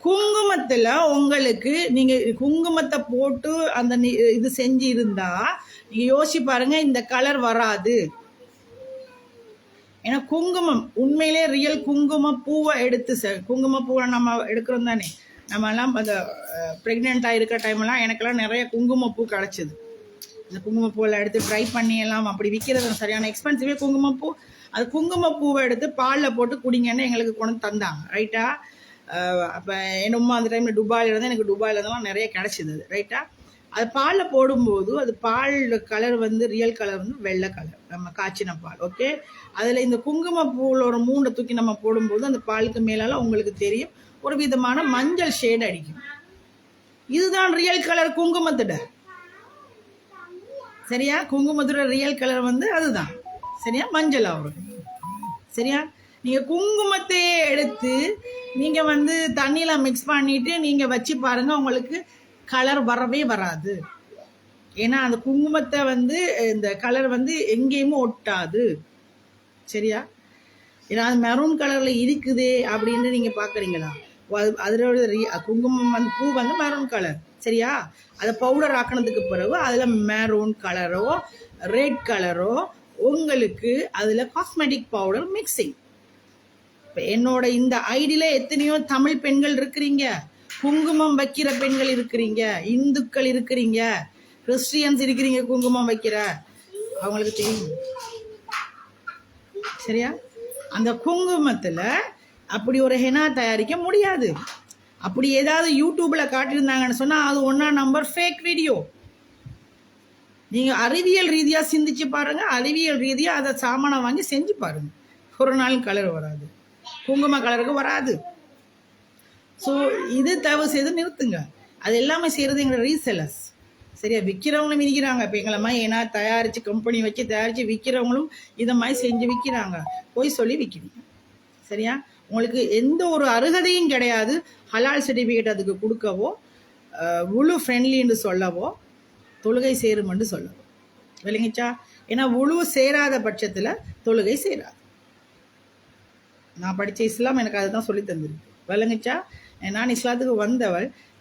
A: குங்குமத்தில் உங்களுக்கு நீங்கள் குங்குமத்தை போட்டு அந்த இது செஞ்சு இருந்தா நீங்கள் யோசிச்சு பாருங்க, இந்த கலர் வராது. ஏன்னா குங்குமம் உண்மையிலே ரியல் குங்கும பூவை எடுத்து குங்கும பூவை நம்ம எடுக்கிறோம் தானே. நம்மலாம் அந்த ப்ரெக்னெண்ட்டாக இருக்கிற டைம்லாம் எனக்கெல்லாம் நிறைய குங்குமப்பூ கிடச்சிது. இந்த குங்குமப்பூவில் எடுத்து ட்ரை பண்ணி எல்லாம் அப்படி விற்கிறது சரியான எக்ஸ்பென்சிவே குங்குமப்பூ. அது குங்குமப்பூவை எடுத்து பாலில் போட்டு குடிங்கன்னு எங்களுக்கு கொண்டு தந்தாங்க, ரைட்டா? அப்போ என்னமோ அந்த டைமில் துபாயில் இருந்தால் எனக்கு துபாயில் இருந்தெல்லாம் நிறைய கிடச்சிது, ரைட்டா? அது பாலில் போடும்போது அது பால் கலர் வந்து ரியல் கலர் வந்து வெள்ளை கலர், நம்ம காய்ச்சின பால். ஓகே, அதில் இந்த குங்குமப்பூவில் ஒரு 3 தூக்கி நம்ம போடும்போது அந்த பாலுக்கு மேலால் உங்களுக்கு தெரியும் ஒரு விதமான மஞ்சள் ஷேடு அடிக்கும். இதுதான் ரியல் கலர் குங்குமத்தோட. சரியா? குங்குமத்தோட ரியல் கலர் வந்து அதுதான். சரியா? மஞ்சள் ஆகும். சரியா? நீங்கள் குங்குமத்தை எடுத்து நீங்கள் வந்து தண்ணியில் மிக்ஸ் பண்ணிவிட்டு நீங்கள் வச்சு பாருங்கள், உங்களுக்கு கலர் வரவே வராது. ஏன்னா அந்த குங்குமத்தை வந்து இந்த கலர் வந்து எங்கேயுமே ஒட்டாது. சரியா? ஏன்னா அது மெரூன் கலரில் இருக்குது அப்படின்னு நீங்கள் பார்க்குறீங்களா? அதோட குங்குமம் வந்து பூ வந்து மெரூன் கலர். சரியா? அதை பவுடர் ஆக்கினதுக்கு பிறகு அதில் மெரூன் கலரோ ரெட் கலரோ உங்களுக்கு அதில் காஸ்மெட்டிக் பவுடர் மிக்சிங். இப்போ என்னோட இந்த ஐடியில் எத்தனையோ தமிழ் பெண்கள் இருக்கிறீங்க, குங்குமம் வைக்கிற பெண்கள் இருக்கிறீங்க, இந்துக்கள் இருக்கிறீங்க, கிறிஸ்டியன்ஸ் இருக்கிறீங்க குங்குமம் வைக்கிற, அவங்களுக்கு தெரியும். சரியா? அந்த குங்குமத்தில் அப்படி ஒரு ஹெனா தயாரிக்க முடியாது. அப்படி ஏதாவது யூடியூப்பில் காட்டியிருந்தாங்கன்னு சொன்னால் அது 1 நம்பர் ஃபேக் வீடியோ. நீங்கள் அறிவியல் ரீதியாக சிந்திச்சு பாருங்கள், அறிவியல் ரீதியாக அதை சாமானை வாங்கி செஞ்சு பாருங்கள், ஒரு நாள் கலர் வராது, குங்கும கலருக்கு வராது. ஸோ இது தயவு செய்து நிறுத்துங்க. அது எல்லாமே செய்கிறது எங்களை ரீசெல்லர்ஸ். சரியா? விற்கிறவங்களும் விற்கிறாங்க. இப்போ எங்களை மாதிரி ஏன்னா தயாரித்து கம்பெனி வச்சு தயாரித்து விற்கிறவங்களும் இதை மாதிரி செஞ்சு விற்கிறாங்க, போய் சொல்லி விற்கிறீங்க. சரியா? உங்களுக்கு எந்த ஒரு அருகதையும் கிடையாது ஹலால் சர்டிஃபிகேட் அதுக்கு கொடுக்கவோ, உழு ஃப்ரெண்ட்லின்னு சொல்லவோ, தொழுகை சேருமென்று சொல்லவோ. விளங்கிச்சா? ஏன்னா உழு சேராத பட்சத்தில் தொழுகை சேராது. நான் படித்த இஸ்லாம் எனக்கு அதுதான் சொல்லி தந்திருக்கு. விளங்கிச்சா? நான் இஸ்லாத்துக்கு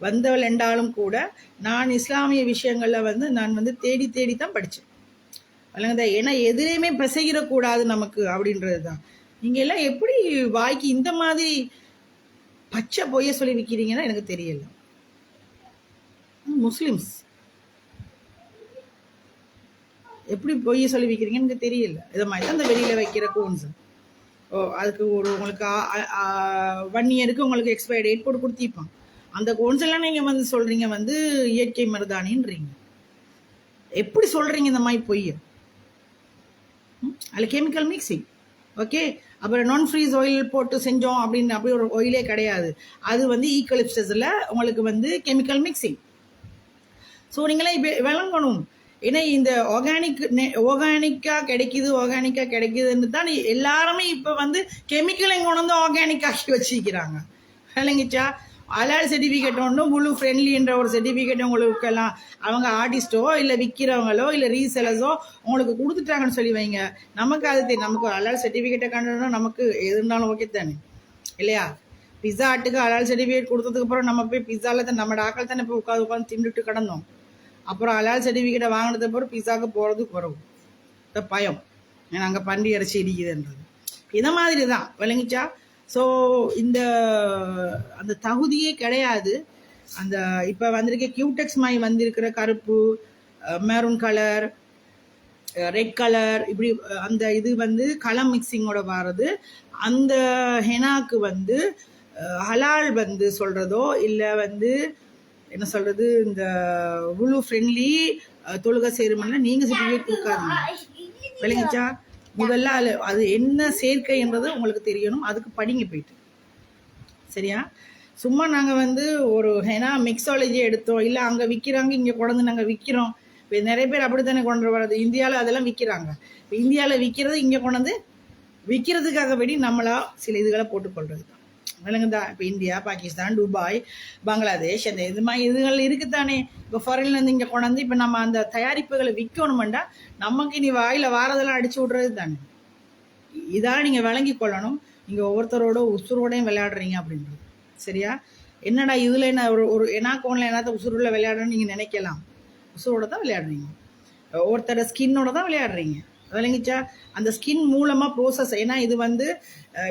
A: வந்தவள் என்றாலும் கூட நான் இஸ்லாமிய விஷயங்களில் வந்து நான் வந்து தேடி தேடி தான் படித்தேன். விளங்குதா? ஏன்னா எதுலேயுமே பிசைகிடக்கூடாது நமக்கு அப்படின்றது தான். நீங்கள் எல்லாம் எப்படி வாய்க்கு இந்த மாதிரி பச்சை பொய்ய சொல்லி விற்கிறீங்கன்னா எனக்கு தெரியல. முஸ்லிம்ஸ் எப்படி பொய்ய சொல்லி விற்கிறீங்கன்னு எனக்கு தெரியல. இதை மாதிரி தான் இந்த வெளியில் வைக்கிற கோன்ஸ். அதுக்கு ஒரு உங்களுக்கு 1 இயருக்கு உங்களுக்கு எக்ஸ்பயர் டேட் போட்டு கொடுத்திருப்பான். அந்த கோன்ஸ் எல்லாம் நீங்கள் வந்து சொல்கிறீங்க வந்து இயற்கை மருதாணின்றீங்க. எப்படி சொல்கிறீங்க இந்த மாதிரி பொய்ய? அதில் கெமிக்கல் மிக்சிங். ஓகே, அப்புறம் நான் ஃப்ரீஸ் ஆயில் போட்டு செஞ்சோம் அப்படின்னு அப்படி ஒரு ஆயிலே கிடையாது. அது வந்து ஈக்கலிப்டஸில் உங்களுக்கு வந்து கெமிக்கல் மிக்சிங். ஸோ நீங்களாம் இப்போ விளங்கணும். ஏன்னா இந்த ஆர்கானிக்காக கிடைக்குதுன்னு தான் எல்லாருமே இப்போ வந்து கெமிக்கலை கொண்டு வந்து ஆர்கானிக்காக்கி வச்சுக்கிறாங்க. விளங்கிச்சா? ஹலால் சர்டிஃபிகேட் ஒன்றும் முழு ஃப்ரெண்ட்லின்ற ஒரு சர்டிஃபிகேட் உங்களுக்கு எல்லாம் அவங்க ஆர்டிஸ்ட்டோ இல்லை விற்கிறவங்களோ இல்லை ரீசெலர்ஸோ உங்களுக்கு கொடுத்துட்டாங்கன்னு சொல்லி வைங்க. நமக்கு அது தெரியும். நமக்கு ஹலால் சர்டிஃபிகேட்டை கண்டோம்னா நமக்கு எது இருந்தாலும் ஓகே தானே, இல்லையா? பிஸா ஹட்டுக்கு ஹலால் சர்டிஃபிகேட் கொடுத்ததுக்கு அப்புறம் நம்ம போய் பிஸாவில் தான் நம்ம ஆக்கள் தானே போய் உட்காந்து தின்னுட்டு கிடந்தோம். அப்புறம் ஹலால் சர்டிஃபிகேட்டை வாங்கினது அப்புறம் பிஸாவுக்கு போகிறது குறவு பயம், ஏன்னா அங்கே பன்றி இறைச்சி இடிக்குதுன்றது. இதை மாதிரி தான். விளங்கிச்சா? ஸோ அந்த தகுதியே கிடையாது. அந்த இப்போ வந்திருக்க கியூடெக்ஸ் மாதிரி வந்திருக்கிற கருப்பு, மெரூன் கலர், ரெட் கலர், இப்படி அந்த இது வந்து கலர் மிக்சிங்கோட வர்றது. அந்த ஹெனாக்கு வந்து ஹலால் வந்து சொல்கிறதோ இல்லை வந்து என்ன சொல்கிறது, இந்த உழு ஃப்ரெண்ட்லி தொழுகை சேருமன்னா நீங்கள் சர்டிஃபிகேட் கொடுக்காதீங்க. விளங்கிச்சா? முதல்ல அது என்ன சேர்க்கை என்றது உங்களுக்கு தெரியணும். அதுக்கு படிங்க போயிட்டு. சரியா? சும்மா நாங்கள் வந்து ஒரு ஹெனா மிக்ஸாலஜி எடுத்தோம், இல்லை அங்கே விற்கிறாங்க இங்கே கொண்டு நாங்கள் விற்கிறோம். இப்போ நிறைய பேர் அப்படி தானே கொண்டு வர்றது. இந்தியாவில் அதெல்லாம் விற்கிறாங்க. இப்போ இந்தியாவில் விற்கிறது இங்கே கொண்டு விற்கிறதுக்காக வேண்டி நம்மளா சில இதுகளை போட்டுக்கொள்றது தான். விளங்குதா? இப்போ இந்தியா, பாகிஸ்தான், துபாய், பங்களாதேஷ், அந்த இது மாதிரி இதுகள் இருக்குத்தானே. இப்போ ஃபாரின்லேருந்து இங்கே கொண்டாந்து இப்போ நம்ம அந்த தயாரிப்புகளை விற்கணுமெண்டா நமக்கு இனி வாயில் வாரதெல்லாம் அடிச்சு விட்றது தானே. இதான் நீங்கள் விளங்கி கொள்ளணும். நீங்கள் ஒவ்வொருத்தரோட உசுரோடையும் விளையாடுறீங்க அப்படின்றது. சரியா? என்னடா இதில் என்ன ஒரு எனாக்கோனில் என்னத்த உசுரோட விளையாடுறேன்னு நீங்கள் நினைக்கலாம். உசுரோட தான் விளையாடுறீங்க. ஒருத்தரோட ஸ்கின்னோட தான் விளையாடுறீங்க. விளங்கிச்சா? அந்த ஸ்கின் மூலமாக ப்ரோசஸ், ஏன்னா இது வந்து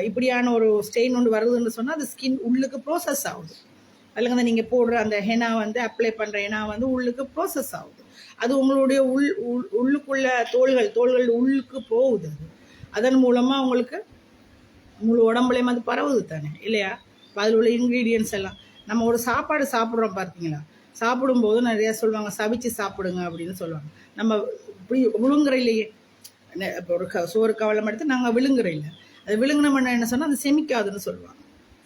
A: இப்படியான ஒரு ஸ்டெயின் ஒன்று வருதுன்னு சொன்னால் அது ஸ்கின் உள்ளுக்கு ப்ரோசஸ் ஆகுது. அதில் நீங்கள் போடுற அந்த ஹெனா வந்து அப்ளை பண்ணுற ஹெனா வந்து உள்ளுக்கு ப்ரோசஸ் ஆகுது. அது உங்களுடைய உள்ளுக்குள்ள தோள்கள் உள்ளுக்கு போகுது. அது அதன் மூலமாக உங்களுக்கு முழு உடம்புலையும் அது பரவுது தானே, இல்லையா? அதில் உள்ள இன்க்ரீடியன்ஸ் எல்லாம் நம்ம ஒரு சாப்பாடு சாப்பிட்றோம் பார்த்தீங்களா? சாப்பிடும்போது நிறையா சொல்லுவாங்க சவிச்சு சாப்பிடுங்க அப்படின்னு சொல்லுவாங்க. நம்ம இப்படி விழுங்குற இல்லையே, இப்போ ஒரு சோறு கவலம் எடுத்து நாங்கள் விழுங்குற இல்லை. அது விழுங்கினோம்னா என்ன சொன்னால் அது செமிக்காதுன்னு சொல்லுவாங்க.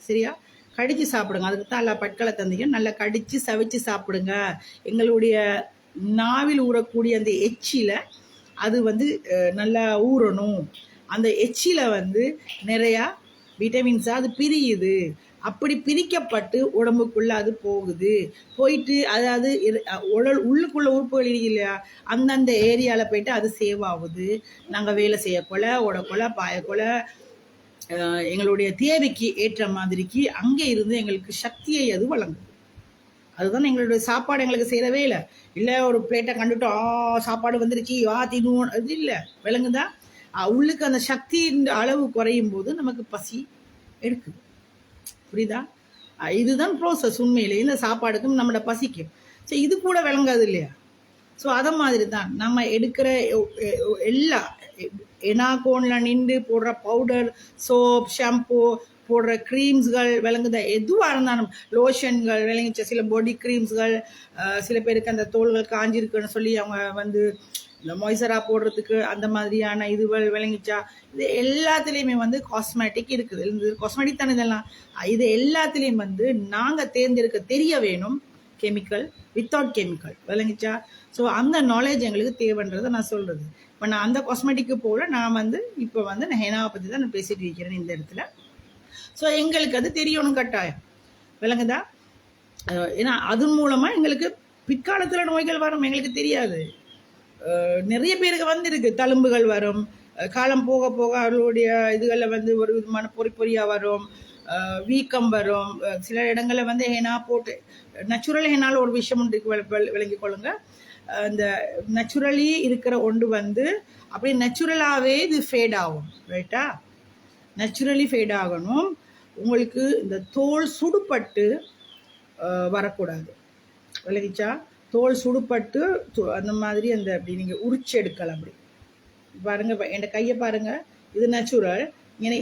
A: சரியா? கடித்து சாப்பிடுங்க. அதுக்கு தான் எல்லா பட்களை தந்தீங்க. நல்லா கடித்து சவிச்சு சாப்பிடுங்க. எங்களுடைய நாவில் ஊறக்கூடிய அந்த எச்சில அது வந்து நல்லா ஊறணும். அந்த எச்சில வந்து நிறையா விட்டமின்ஸாக அது பிரியுது. அப்படி பிரிக்கப்பட்டு உடம்புக்குள்ளே அது போயிட்டு அதாவது உள்ளுக்குள்ள உறுப்புகள் இல்லையா, அந்தந்த ஏரியாவில் போயிட்டு அது சேவ் ஆகுது. நாங்கள் வேலை செய்யக்கொள்ள ஓடக்கொள்ள பாயக்கொள்ள எங்களுடைய தேவைக்கு ஏற்ற மாதிரிக்கு அங்கே இருந்து எங்களுக்கு சக்தியை அது வழங்குது. அதுதான் எங்களுடைய சாப்பாடு எங்களுக்கு செய்யறவே இல்லை ஒரு பிளேட்டை கண்டுட்டோம் சாப்பாடு வந்துருச்சு தின்னுவோம், அது இல்லை. விளங்குதா? உள்ளுக்கு அந்த சக்தியின் அளவு குறையும் போது நமக்கு பசி எடுக்குது. புரியுதா? இதுதான் ப்ரோசஸ் உண்மையிலே இந்த சாப்பாடுக்கும் நம்மளோட பசிக்கும். ஸோ இது கூட விளங்காது இல்லையா? ஸோ அதை மாதிரி தான் நம்ம எடுக்கிற எல்லா எனாகோனில் நின்று போடுற பவுடர், சோப், ஷாம்பு, போடுற க்ரீம்ஸ்கள், விளங்குதா? எதுவாக இருந்தாலும் லோஷன்கள், விளங்கிச்ச சில பாடி க்ரீம்ஸ்கள், சில பேருக்கு அந்த தோள்கள் காஞ்சிருக்குன்னு சொல்லி அவங்க வந்து இந்த மொய்சரா போடுறதுக்கு அந்த மாதிரியான இதுகள், விளங்கிச்சா? இது எல்லாத்துலேயுமே வந்து காஸ்மெட்டிக் இருக்குது. இது காஸ்மெட்டிக் தானே இதெல்லாம். இது எல்லாத்துலேயும் வந்து நாங்கள் தேர்ந்தெடுக்க தெரிய வேணும் கெமிக்கல் வித்தவுட் கெமிக்கல், விளங்கிச்சா? ஸோ அந்த நாலேஜ் எங்களுக்கு தேவைன்றதை நான் சொல்கிறது. இப்போ நான் அந்த காஸ்மெட்டிக்கு போல நான் வந்து இப்போ வந்து நான் ஹெனாவை பற்றி தான் நான் பேசிட்டு இருக்கிறேன் இந்த இடத்துல. ஸோ எங்களுக்கு அது தெரியணும் கட்டாயம், விளங்குதா? ஏன்னா அதன் மூலமாக எங்களுக்கு பிற்காலத்தில் நோய்கள் வரும், எங்களுக்கு தெரியாது. நிறைய பேருக்கு வந்துருக்கு தழும்புகள் வரும். காலம் போக போக அவர்களுடைய இதுகளில் வந்து ஒரு விதமான பொறியாக வரும், வீக்கம் வரும். சில இடங்களில் வந்து ஹெனா போட்டு நேச்சுரல் ஹெனால் ஒரு விஷயம் உண்டு விளங்கி கொள்ளுங்க. இந்த நேச்சுரலி இருக்கிற ஒன்று வந்து அப்படி நேச்சுரலாகவே இது ஃபேட் ஆகும். ரைட்டா? நேச்சுரலி ஃபேட் ஆகணும். உங்களுக்கு இந்த தோல் சுடுபட்டு வரக்கூடாது, விளங்கிச்சா? தோல் சுடுபட்டு அந்த மாதிரி அந்த அப்படி நீங்கள் உரிச்சு எடுக்கலாம். அப்படி பாருங்கள், என் கையை பாருங்கள், இது நேச்சுரல். இங்கே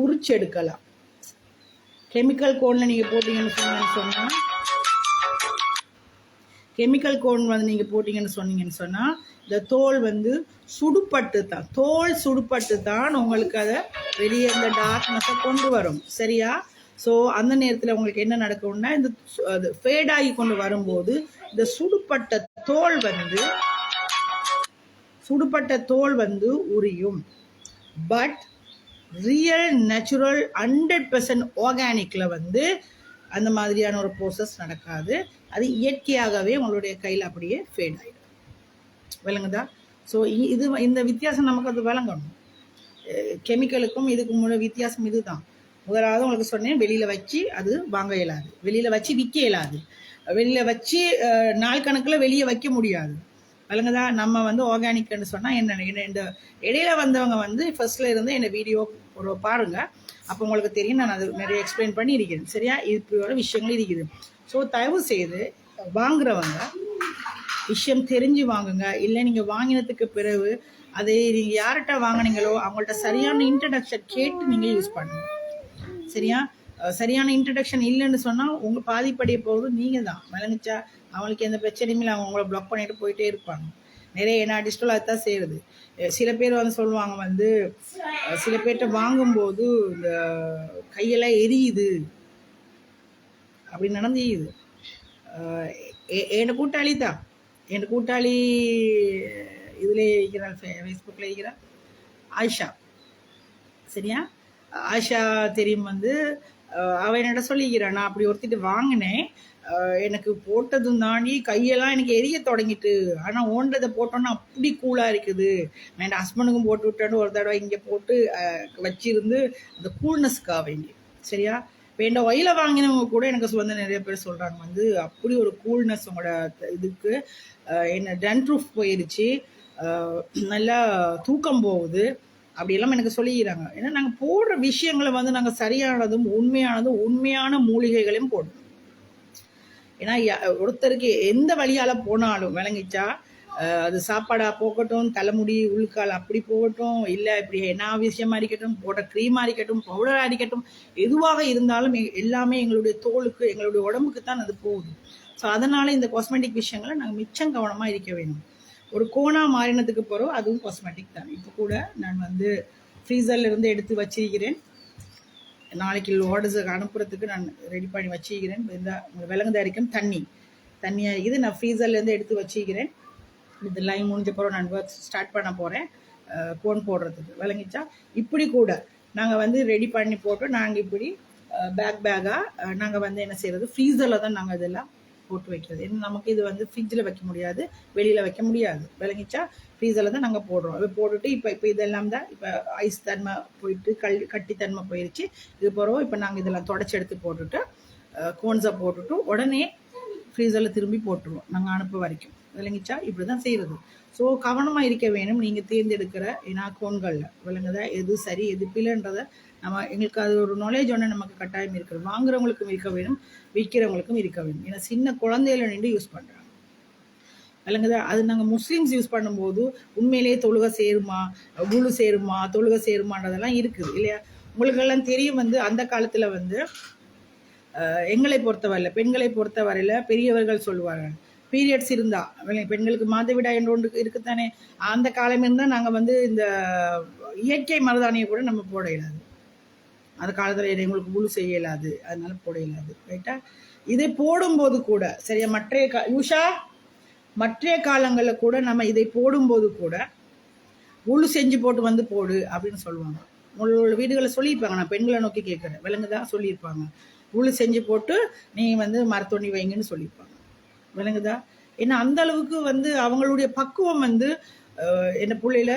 A: உரிச்சு எடுக்கலாம். கெமிக்கல் கோனில் நீங்கள் போட்டிங்கன்னு சொன்னால் கெமிக்கல் கோன் வந்து நீங்கள் போட்டிங்கன்னு சொன்னீங்கன்னு இந்த தோல் வந்து சுடுபட்டு தான், தோல் சுடுபட்டு தான் உங்களுக்கு அதை வெளியே இந்த டார்க்னஸை கொண்டு வரும். சரியா? ஸோ அந்த நேரத்தில் உங்களுக்கு என்ன நடக்கும்னா இந்த அது ஃபேடாகி கொண்டு வரும்போது இந்த சுடுபட்ட தோல் வந்து உரியும். பட் ரியல் நேச்சுரல் 100% ஆர்கானிக்கில் வந்து அந்த மாதிரியான ஒரு ப்ரோசஸ் நடக்காது. அது இயற்கையாகவே உங்களுடைய கையில் அப்படியே ஃபேட் ஆகிடும், விளங்குதா? ஸோ இந்த வித்தியாசம் நமக்கு அது விளங்கணும். கெமிக்கலுக்கும் இதுக்கும் உள்ள வித்தியாசம் இதுதான். முதலாவது உங்களுக்கு சொன்னேன், வெளியில் வச்சு அது வாங்க இயலாது, வெளியில் வச்சு விற்க இயலாது, வெளியில் வச்சு நாள் கணக்கில் வெளியே வைக்க முடியாது. விளங்குதா? நம்ம வந்து ஆர்கானிக்னு சொன்னால் என்ன, இந்த இடையில வந்தவங்க வந்து ஃபர்ஸ்ட்ல இருந்து என்ன வீடியோ ஒரு பாருங்க, அப்போ உங்களுக்கு தெரியும். நான் அது நிறைய எக்ஸ்பிளைன் பண்ணியிருக்கிறேன். சரியா? இப்படியோட விஷயங்கள் இருக்குது. ஸோ தயவு செய்து வாங்குறவங்க விஷயம் தெரிஞ்சு வாங்குங்க. இல்லை நீங்கள் வாங்கினதுக்கு பிறகு அதை நீங்கள் யார்கிட்ட வாங்கினீங்களோ அவங்கள்ட்ட சரியான இன்ட்ரடக்ஷன் கேட்டு நீங்கள் யூஸ் பண்ணுங்க. சரியா? சரியான இன்ட்ரடக்ஷன் இல்லைன்னு சொன்னால் உங்கள் பாதிப்படைய போகிறது நீங்கள் தான். விளங்குச்சா? அவங்களுக்கு எந்த பிரச்சனையும் இல்லை, அவங்க உங்களை பிளாக் பண்ணிட்டு போயிட்டே இருப்பாங்க. நிறைய என்ன டிஜிட்டல் அதுதான் செய்யுது. சில பேர் வந்து சொல்லுவாங்க வந்து, சில பேர்கிட்ட வாங்கும்போது இந்த கையெல்லாம் எரியுது அப்படி நடந்துது. என் கூட்டாளி தான், என் கூட்டாளி இதில் இருக்கிறாள், ஃபேஸ்புக்கில் இருக்கிறாள், ஆயிஷா. சரியா? ஆயிஷா தெரியும் வந்து அவன் என்னோட சொல்லிக்கிறான், நான் அப்படி ஒருத்திட்டு வாங்கினேன், எனக்கு போட்டதும் தாண்டி கையெல்லாம் எனக்கு எரிய தொடங்கிட்டு, ஆனால் ஓன்றதை போட்டோன்னா அப்படி கூலாக இருக்குது. நான் என் ஹஸ்பண்டுக்கும் போட்டு விட்டேன்னு ஒரு தடவை இங்கே போட்டு வச்சிருந்து அந்த கூல்னஸ்க்காக வேண்டி. சரியா? வேண்ட ஒயில வாங்கினவங்க கூட எனக்கு வந்து நிறைய பேர் சொல்கிறாங்க வந்து அப்படி ஒரு கூல்னஸ் உங்களோட இதுக்கு. என்ன டன்ட்ரூஃப் போயிடுச்சு, நல்லா தூக்கம் போகுது, அப்படியெல்லாம் எனக்கு சொல்லிக்கிறாங்க. ஏன்னா நாங்கள் போடுற விஷயங்களை வந்து நாங்கள் சரியானதும் உண்மையான மூலிகைகளையும் போடுறோம். ஏன்னா ஒருத்தருக்கு எந்த வழியால் போனாலும் விளங்கிச்சா, அது சாப்பாடாக போகட்டும், தலைமுடி உள்கால் அப்படி போகட்டும், இல்லை இப்படி என்ன விஷயமா இருக்கட்டும், போட்ட க்ரீமாக இருக்கட்டும், பவுடராக இருக்கட்டும், எதுவாக இருந்தாலும் எல்லாமே எங்களுடைய தோலுக்கு எங்களுடைய உடம்புக்கு தான் அது போகுது. ஸோ அதனால் இந்த காஸ்மெட்டிக் விஷயங்களை நாங்கள் மிச்சம் கவனமாக இருக்க வேணும். ஒரு கோணா மாறினதுக்கு பிறகு அதுவும் காஸ்மெட்டிக் தான். இப்போ கூட நான் வந்து ஃப்ரீசரில் இருந்து எடுத்து வச்சிருக்கிறேன், நாளைக்கு ஆர்டர்ஸுக்கு அனுப்புறதுக்கு நான் ரெடி பண்ணி வச்சுக்கிறேன். இந்த விலங்கு அரிக்கும் தண்ணியாக இருக்குது, நான் ஃப்ரீசர்லேருந்து எடுத்து வச்சுக்கிறேன். இது லைன் முடிஞ்ச பிறகு நான் ஒர்க் ஸ்டார்ட் பண்ண போகிறேன் கோன் போடுறதுக்கு. விளங்கிச்சா? இப்படி கூட நாங்கள் வந்து ரெடி பண்ணி போட்டு நாங்கள் இப்படி பேக்காக நாங்கள் வந்து என்ன செய்கிறது, ஃப்ரீசரில் தான் நாங்கள் இதெல்லாம் போட்டு வைக்கிறது. ஏன்னா நமக்கு இது வந்து ஃப்ரிட்ஜில் வைக்க முடியாது, வெளியில் வைக்க முடியாது. விளங்கிச்சா? ஃப்ரீசரில் தான் நாங்கள் போடுறோம். அதை போட்டுட்டு இப்போ இதெல்லாம் தான் இப்போ ஐஸ் தன்மை போயிட்டு கட்டி தன்மை போயிடுச்சு. இது போகிறோம். இப்போ நாங்கள் இதெல்லாம் தொடச்சி எடுத்து போட்டுட்டு கோன்ஸை போட்டுட்டு உடனே ஃப்ரீசரில் திரும்பி போட்டுருவோம் நாங்கள் அனுப்ப வரைக்கும். விளங்கிச்சா? இப்படி தான் செய்கிறது. ஸோ கவனமாக இருக்க வேணும் நீங்கள் தேர்ந்தெடுக்கிற ஏன்னா கோன்களில். விளங்குதா? எது சரி எது பிள்ளைன்றதை எங்களுக்கு அது ஒரு நாலேஜ் ஒன்று நமக்கு கட்டாயம் இருக்கிறது. வாங்குறவங்களுக்கும் இருக்க வேணும், விற்கிறவங்களுக்கும் இருக்க வேணும். ஏன்னா சின்ன குழந்தையில நின்று யூஸ் பண்ணுறாங்க. விளங்குதா? அது நாங்கள் முஸ்லீம்ஸ் யூஸ் பண்ணும்போது உண்மையிலேயே தொழுகை சேருமா, குழு சேருமா, தொழுகை சேருமான்றதெல்லாம் இருக்குது இல்லையா? உங்களுக்கெல்லாம் தெரியும் வந்து அந்த காலத்தில் வந்து எங்களை பொறுத்தவரையில், பெண்களை பொறுத்தவரையில் பெரியவர்கள் சொல்லுவார்கள், பீரியட்ஸ் இருந்தா பெண்களுக்கு மாதவிடாய் என்று ஒன்று இருக்குத்தானே, அந்த காலம் இருந்தால் நாங்கள் வந்து இந்த இயற்கை மருதாணியை கூட நம்ம போட இயலாது. அந்த காலத்தில் எங்களுக்கு முழு செய்ய இயலாது, அதனால போட இயலாது. ரைட்டா? இதை போடும்போது கூட சரியா, மற்ற காலங்களில் கூட நம்ம இதை போடும்போது கூட முழு செஞ்சு போட்டு வந்து போடு அப்படின்னு சொல்லுவாங்க. உங்களோட வீடுகளை சொல்லியிருப்பாங்க, நான் பெண்களை நோக்கி கேட்குறேன். விலங்குதான் சொல்லியிருப்பாங்க, முழு செஞ்சு போட்டு நீ வந்து மரத்தொண்ணி வைங்கன்னு சொல்லியிருப்பாங்க. விளங்குதா? ஏன்னா அந்த அளவுக்கு வந்து அவங்களுடைய பக்குவம் வந்து என்ன பிள்ளையில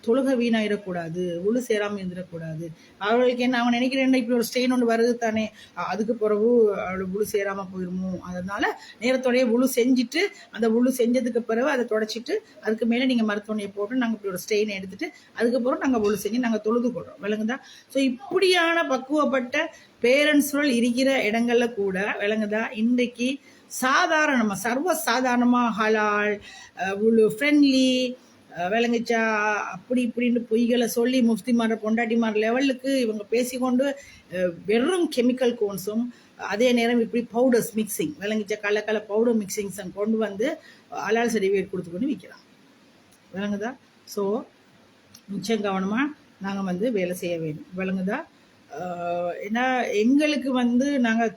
A: தொழுகை வீணாயிடக்கூடாது, உழு சேராமல் இருந்துடக்கூடாது. அவர்களுக்கு என்ன அவன் நினைக்கிறேன், இப்படி ஒரு ஸ்டெயின் ஒன்று வருது தானே, அதுக்கு பிறகு அவளோட உழு சேராமல் போயிடுமோ, அதனால நேரத்தோடைய உழு செஞ்சுட்டு அந்த உழு செஞ்சதுக்கு பிறகு அதை தொடச்சிட்டு அதுக்கு மேலே நீங்கள் மருத்துவனையை போட்டு நாங்கள் இப்படி ஒரு ஸ்டெயினை எடுத்துட்டு அதுக்கப்புறம் நாங்கள் உழு செஞ்சு நாங்கள் தொழுது கொள்கிறோம். விளங்குதா? ஸோ இப்படியான பக்குவப்பட்ட பேரண்ட்ஸ்கள் இருக்கிற இடங்கள்ல கூட விளங்குதா, இன்றைக்கு சாதாரணமாக சர்வ சாதாரணமாக ஹலால் ஃப்ரெண்ட்லி விளங்குச்சா அப்படி இப்படின்னு பொய்களை சொல்லி முஃப்திமார் பொண்டாட்டிமார் லெவலுக்கு இவங்க பேசிக்கொண்டு வெறும் கெமிக்கல் கோன்ஸும் அதே நேரம் இப்படி பவுடர்ஸ் மிக்சிங் விளங்குச்சா கலக்கல பவுடர் மிக்சிங்ஸ் கொண்டு வந்து ஹலால் சர்டிஃபிகேட் கொடுத்து கொண்டு விற்கிறாங்க. விளங்குதா? ஸோ மிச்சம் கவனமாக நாங்கள் வந்து வேலை செய்ய வேண்டும். விளங்குதா? ஏன்னா எங்களுக்கு வந்து நாங்கள்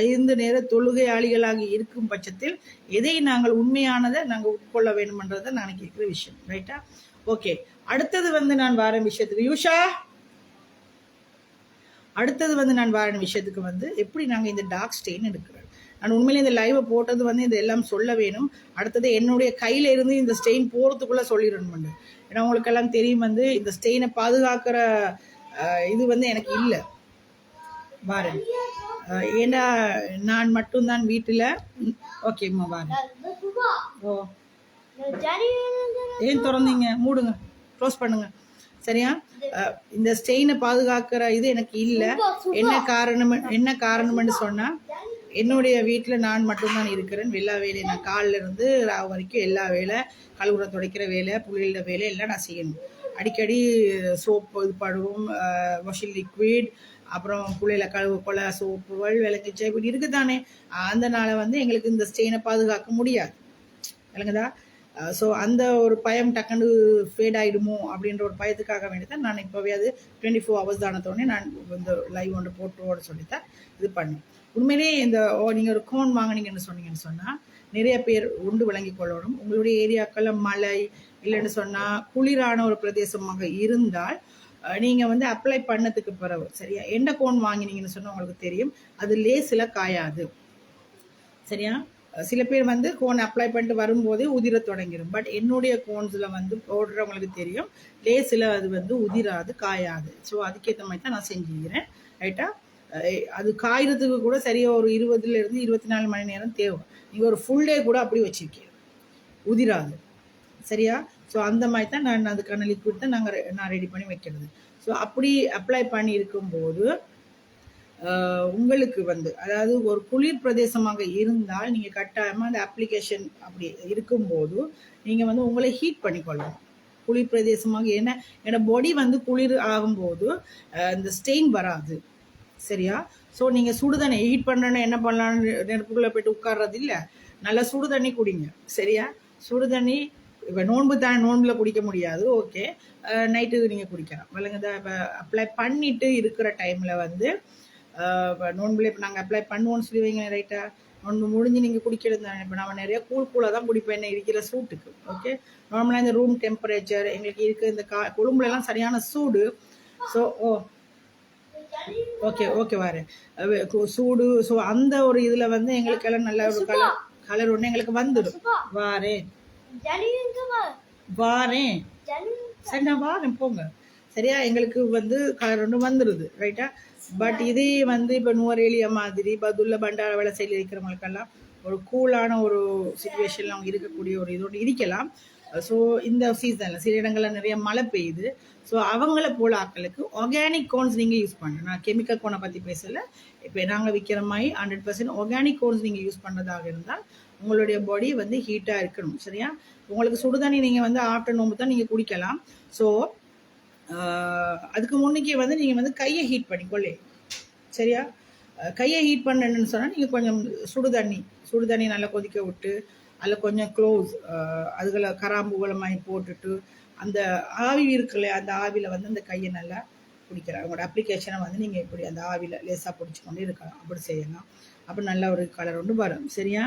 A: 5 நேர தொழுகையாளிகளாக இருக்கும் பட்சத்தில் எதை நாங்கள் உண்மையானதை நாங்கள் உட்கொள்ள வேண்டும்ன்றதை நான் கேட்குற விஷயம். ரைட்டா? ஓகே. அடுத்தது வந்து நான் வார விஷயத்துக்கு நான் வார விஷயத்துக்கு வந்து எப்படி நாங்கள் இந்த டார்க் ஸ்டெயின் எடுக்கிறோம். நான் உண்மையிலே இந்த லைவை போட்டது வந்து இதெல்லாம் சொல்ல வேணும். அடுத்தது என்னுடைய கையில இருந்து இந்த ஸ்டெயின் போகிறதுக்குள்ளே சொல்லிடணும். ஏன்னா உங்களுக்கெல்லாம் தெரியும் வந்து இந்த ஸ்டெயினை பாதுகாக்கிற இது வந்து எனக்கு இல்லை பாரு. ஏன்னா நான் மட்டும்தான் வீட்டில். ஓகேம்மா பாரு. ஓ ஏன் திறந்தீங்க? மூடுங்க, க்ளோஸ் பண்ணுங்க. சரியா? இந்த ஸ்டெயினை பாதுகாக்கிற இது எனக்கு இல்லை. என்ன காரணம்னு சொன்னால், என்னுடைய வீட்டில் நான் மட்டும்தான் இருக்கிறேன். எல்லா வேலையும் நான் காலில் இருந்து ராவு வரைக்கும் எல்லா வேலை, கழுவுற துடைக்கிற வேலை, புளியிட வேலை எல்லாம் நான் செய்யணும். அடிக்கடி சோப்பு இது படுவோம், வாஷிங் லிக்விட், அப்புறம் புள்ளையில கழுவு கொலை சோப்புகள் விளக்குச்சா இப்படி இருக்குதானே. அந்த நாளை வந்து எங்களுக்கு இந்த ஸ்டெயினை பாதுகாக்க முடியாது. விளங்குதா? ஸோ அந்த ஒரு பயம் டக்குன்னு ஃபேட் ஆகிடுமோ அப்படின்ற ஒரு பயத்துக்காக வேண்டி தான் நான் இப்போவே அது 24 ஹவர்ஸ் தானத்தோடனே நான் இந்த லைவ் ஒன்று போட்டுவோன்னு சொல்லித்தான் இது பண்ணேன். உண்மையிலேயே இந்த நீங்கள் ஒரு கோன் வாங்கினீங்கன்னு சொன்னீங்கன்னு சொன்னால் நிறைய பேர் உண்டு விளங்கி கொள்ளணும். உங்களுடைய ஏரியாக்களில் மழை இல்லைன்னு சொன்னால் குளிரான ஒரு பிரதேசமாக இருந்தால் நீங்கள் வந்து அப்ளை பண்ணதுக்கு பிறகு சரியா என்ன கோன் வாங்கினீங்கன்னு சொன்னால் உங்களுக்கு தெரியும், அது லேசில் காயாது. சரியா? சில பேர் வந்து கோன் அப்ளை பண்ணிட்டு வரும்போதே உதிர தொடங்கிடும். பட் என்னுடைய கோன்ஸில் வந்து போடுறவங்களுக்கு தெரியும், லேஸில் அது வந்து உதிராது, காயாது. ஸோ அதுக்கேற்ற மாதிரி தான் நான் செஞ்சுக்கிறேன். ரைட்டா? அது காய்கிறதுக்கு கூட சரியாக ஒரு 20 to 24 மணி நேரம் தேவை. நீங்கள் ஒரு ஃபுல் டே கூட அப்படி வச்சுருக்கீங்க, உதிராது. சரியா? ஸோ அந்த மாதிரி தான் நான் அதுக்கான லிக்விட் தான் நான் ரெடி பண்ணி வைக்கிறது. ஸோ அப்படி அப்ளை பண்ணி இருக்கும்போது உங்களுக்கு வந்து அதாவது ஒரு குளிர் பிரதேசமாக இருந்தால் நீங்கள் கட்டாயமாக அந்த அப்ளிகேஷன் அப்படி இருக்கும்போது நீங்கள் வந்து உங்களை ஹீட் பண்ணிக்கொள்ளணும். குளிர் பிரதேசமாக ஏன்னா பாடி வந்து குளிர் ஆகும்போது இந்த ஸ்டெயின் வராது. சரியா? ஸோ நீங்கள் சுடுதண்ணி ஹீட் பண்ணுறேன்னு என்ன பண்ணலான்னு நெருப்புக்குள்ளே போய்ட்டு உட்கார்றது இல்லை, நல்லா சுடு தண்ணி குடிங்க. சரியா? சுடு தண்ணி இப்போ நோன்பில் குடிக்க முடியாது, ஓகே, நைட்டுக்கு நீங்கள் குடிக்கலாம். விளங்குதா? இப்போ அப்ளை பண்ணிட்டு இருக்கிற டைமில் வந்து நோன்பில் இப்போ நாங்கள் அப்ளை பண்ணுவோன்னு சொல்லி வைங்க. ரைட்டா? நோன்பு முடிஞ்சு நீங்கள் குடிக்கிறது தானே. இப்போ நான் நிறைய கூலாக தான் குடிப்பேன் என்ன இருக்கிற சூட்டுக்கு. ஓகே, நார்மலாக இந்த ரூம் டெம்பரேச்சர் எங்களுக்கு இருக்குது. இந்த கொழும்புலலாம் சரியான சூடு. ஸோ ஓகே வாரு சூடு. ஸோ அந்த ஒரு இதில் வந்து எங்களுக்கெல்லாம் நல்ல ஒரு கலர் ஒன்று எங்களுக்கு வந்துடும். வாரேன் சரி, நான் வாரேன், போங்க. சரியா? எங்களுக்கு வந்து கலர் ஒன்று வந்துடுது. ரைட்டா? பட் இதே வந்து இப்போ நுவரேலியா மாதிரி பதுல்ல பண்டார வேலை சைடில் இருக்கிறவங்களுக்கெல்லாம் ஒரு கூலான ஒரு சுச்சுவேஷனில் அவங்க இருக்கக்கூடிய ஒரு இதோடு இருக்கலாம். ஸோ இந்த சீசனில் சில இடங்களில் நிறைய மழை பெய்யுது. ஸோ அவங்கள போல ஆக்களுக்கு ஆர்கானிக் கோன்ஸ் நீங்கள் யூஸ் பண்ணுங்க. நான் கெமிக்கல் கோனை பற்றி பேசலை. இப்போ நாங்கள் விற்கிற மாதிரி 100% ஆர்கானிக் கோன்ஸ் நீங்கள் யூஸ் பண்ணுறதாக இருந்தால் உங்களுடைய பாடி வந்து ஹீட்டாக இருக்கணும். சரியா? உங்களுக்கு சுடுதண்ணி நீங்கள் வந்து ஆஃப்டர் நோம்பு தான் நீங்கள் குடிக்கலாம். ஸோ அதுக்கு முன்னுக்கே வந்து நீங்கள் வந்து கையை ஹீட் பண்ணிக்கொள்ளே. சரியா? கையை ஹீட் பண்ணணுன்னு சொன்னால் நீங்கள் கொஞ்சம் சுடுதண்ணி நல்லா கொதிக்க விட்டு அதில் கொஞ்சம் க்ளோஸ் அதுகளை கராம்புகளை போட்டுட்டு அந்த ஆவி இருக்குல்ல, அந்த ஆவியில் வந்து அந்த கையை நல்லா பிடிக்கிறாங்க. உங்களோட அப்ளிகேஷனை வந்து நீங்கள் இப்படி அந்த ஆவியில் லேசாக பிடிச்சி கொண்டு இருக்கலாம். அப்படி செய்யலாம். அப்போ நல்ல ஒரு கலர் ஒன்று வரும். சரியா?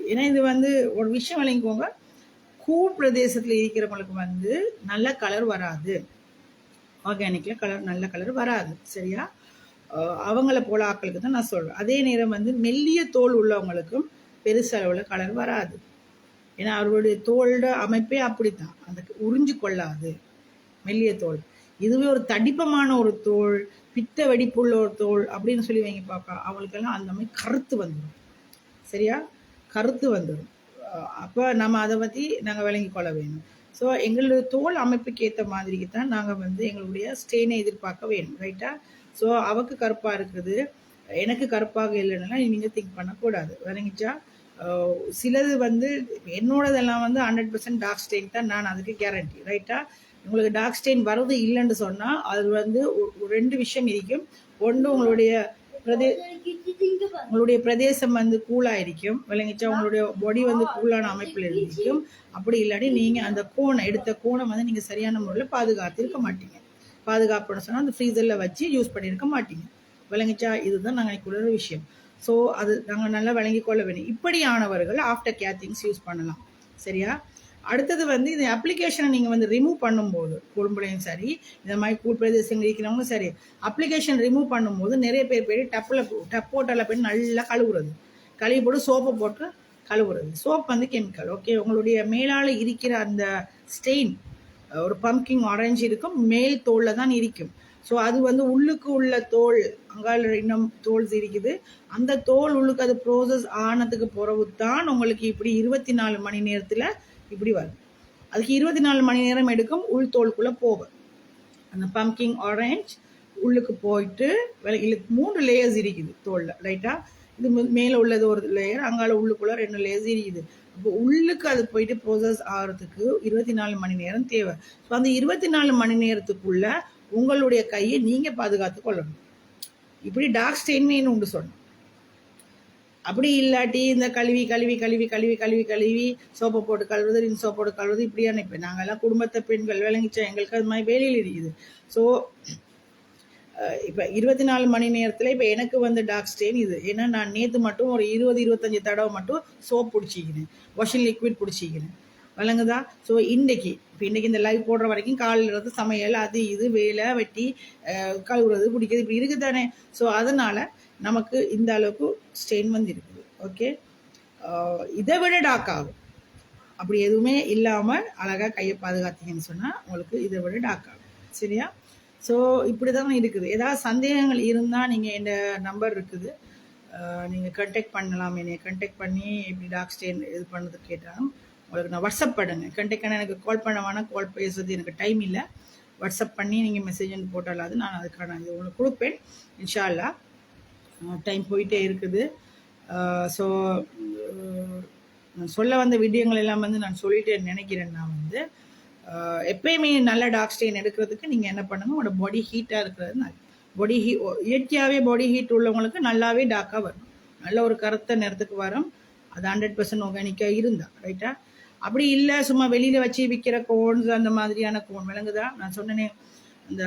A: ஏன்னா இது வந்து ஒரு விஷயம் விளங்கிக்கோங்க, கூழ் பிரதேசத்தில் இருக்கிறவங்களுக்கு வந்து நல்ல கலர் வராது, ஆர்கானிக்கில் நல்ல கலர் வராது. சரியா? அவங்கள போல ஆக்களுக்கு தான் நான் சொல்கிறேன். அதே நேரம் வந்து மெல்லிய தோல் உள்ளவங்களுக்கும் பெருசளவில் கலர் வராது. ஏன்னா அவருடைய தோலோட அமைப்பே அப்படித்தான், அந்த உறிஞ்சு கொள்ளாது மெல்லிய தோல். இதுவே ஒரு தடிப்பமான ஒரு தோல், பித்த வெடிப்புள்ள ஒரு தோல் அப்படின்னு சொல்லி வைங்க பார்க்க, அவங்களுக்கெல்லாம் அந்த மாதிரி கருத்து வந்துடும். சரியா? கருத்து வந்துடும். அப்போ நம்ம அதை பற்றி நாங்கள் விளங்கி கொள்ள வேணும். ஸோ எங்களுடைய தோல் அமைப்புக்கு ஏற்ற மாதிரிக்கு தான் நாங்கள் வந்து எங்களுடைய ஸ்டெயினை எதிர்பார்க்க வேணும். ரைட்டா? ஸோ அவக்கு கருப்பாக இருக்குது, எனக்கு கருப்பாக இல்லைன்னா நீங்கள் திங்க் பண்ணக்கூடாது. விளங்கிச்சா? சிலது வந்து என்னோடதெல்லாம் வந்து 100% டார்க் ஸ்டெயின் தான், நான் அதுக்கு கேரண்டி. ரைட்டா? உங்களுக்கு டார்க் ஸ்டெயின் வர்றது இல்லைன்னு சொன்னால் அது வந்து 2 விஷயம் இருக்கும். ஒன்று உங்களுடைய பிரதேசம் வந்து கூலாக இருக்கும். விளங்கிச்சா? உங்களுடைய பாடி வந்து கூலான அமைப்பில் இருக்கும். அப்படி இல்லாட்டி நீங்கள் அந்த எடுத்த கோணை வந்து நீங்கள் சரியான முறையில் பாதுகாத்திருக்க மாட்டீங்க. பாதுகாப்புன்னு சொன்னால் அந்த ஃப்ரீசரில் வச்சு யூஸ் பண்ணியிருக்க மாட்டீங்க. விளங்கிச்சா? இதுதான் நாங்கள் ஒரு விஷயம். ஸோ அது நாங்கள் நல்லா விளங்கி கொள்ள வேணும். இப்படியானவர்கள் ஆஃப்டர் கேர் திங்ஸ் யூஸ் பண்ணலாம். சரியா? அடுத்தது வந்து இந்த அப்ளிகேஷனை நீங்கள் வந்து ரிமூவ் பண்ணும்போது, குடும்பலையும் சரி, இந்த மாதிரி கூழ் பிரதேசங்கள் இருக்கிறவங்களும் சரி, அப்ளிகேஷன் ரிமூவ் பண்ணும்போது நிறைய பேர் டப் போட்டரில் போய் நல்லா கழுவி போட்டு சோப்பை போட்டு கழுவுறது. சோப் வந்து கெமிக்கல். ஓகே, உங்களுடைய மேலால் இருக்கிற அந்த ஸ்டெயின் ஒரு பம்கிங் ஆரஞ்சு இருக்கும், மேல் தோலில் தான் இருக்கும். ஸோ அது வந்து உள்ளுக்கு உள்ள தோல், அங்கால இன்னும் தோல் இருக்குது, அந்த தோல் உள்ளுக்கு அது ப்ரோசஸ் ஆனதுக்கு பிறகு தான் உங்களுக்கு இப்படி 24 மணி நேரத்தில் இப்படி வரும். அதுக்கு 24 மணி நேரம் எடுக்கும் உள்தோலுக்குள்ளே போக. அந்த பம்கிங் ஆரஞ்ச் உள்ளுக்கு போயிட்டு 3 லேயர்ஸ் இருக்குது தோலில், ரைட்டாக. இது மேலே உள்ளது ஒரு லேயர், அங்கால உள்ளுக்குள்ளே 2 லேயர்ஸ் இருக்குது. இப்போ உள்ளுக்கு அது போயிட்டு ப்ரோசஸ் ஆகிறதுக்கு 24 மணி நேரம் தேவை. ஸோ அந்த 24 மணி நேரத்துக்குள்ள உங்களுடைய கையை நீங்கள் பாதுகாத்து கொள்ளணும். இப்படி டார்க் ஸ்டெயின்னு உண்டு சொன்னோம். அப்படி இல்லாட்டி இந்த கழுவி கழுவி கழுவி கழுவி கழுவி கழுவி சோப்பை போட்டு கழுவுறது, ரின் சோப் போட்டு கழுவுறது, இப்படியான இப்போ நாங்கள்லாம் குடும்பத்தை பெண்கள் விளங்கிச்சா, எங்களுக்கு அது மாதிரி வேலையில் இருக்குது. ஸோ இப்போ 24 மணி நேரத்தில் இப்போ எனக்கு வந்து டார்க் ஸ்டெயின் இது. ஏன்னா நான் நேற்று மட்டும் ஒரு 20-25 தடவை மட்டும் சோப் பிடிச்சிக்கிறேன், வாஷிங் லிக்விட் பிடிச்சிக்கிறேன், விளங்குதா. ஸோ இன்றைக்கி இந்த லைவ் போடுற வரைக்கும் காலையில் இருந்து சமையல் அது இது வேலை வெட்டி கழுவுறது பிடிக்கிறது இப்படி இருக்குது தானே. ஸோ அதனால் நமக்கு இந்த அளவுக்கு ஸ்டெயின் வந்து இருக்குது. ஓகே, இதை விட டார்க் ஆகும். அப்படி எதுவுமே இல்லாமல் அழகாக கையை பாதுகாத்தீங்கன்னு சொன்னால் உங்களுக்கு இதை விட டார்க் ஆகும். சரியா? ஸோ இப்படி தான் இருக்குது. ஏதாவது சந்தேகங்கள் இருந்தால் நீங்கள் இந்த நம்பர் இருக்குது, நீங்கள் கண்டெக்ட் பண்ணலாம். என்னை கண்டெக்ட் பண்ணி இப்படி டார்க் ஸ்டெயின் இது பண்ணது கேட்டாலும் உங்களுக்கு நான் வாட்ஸ்அப் பண்ணுங்க. கண்டெக்ட் பண்ண எனக்கு கால் பண்ண வேணாம், கால் பேசுறது எனக்கு டைம் இல்லை. வாட்ஸ்அப் பண்ணி நீங்கள் மெசேஜ் போட்டாலாவது நான் அதுக்கான இது உங்களுக்கு கொடுப்பேன். இன்ஷா அல்லாஹ். டைம் போயிட்டே இருக்குது. ஸோ நான் சொல்ல வந்த வீடியோங்கள் எல்லாம் வந்து நான் சொல்லிட்டேன்னு நினைக்கிறேன். நான் வந்து எப்பயுமே நல்ல டார்க் ஸ்டெயின் எடுக்கிறதுக்கு நீங்கள் என்ன பண்ணுங்க, உங்களோட பாடி ஹீட்டாக இருக்கிறது நல்லது. பாடி இயற்கையாகவே பாடி ஹீட் உள்ளவங்களுக்கு நல்லாவே டார்க்காக வரும், நல்ல ஒரு கருத்த நிறத்துக்கு வரும். அது 100% ஆர்கானிக்காக இருந்தா, ரைட்டா. அப்படி இல்லை சும்மா வெளியில் வச்சு விற்கிற கோன்ஸ் அந்த மாதிரியான கோன் விளங்குதா. நான் சொன்னேனே இந்த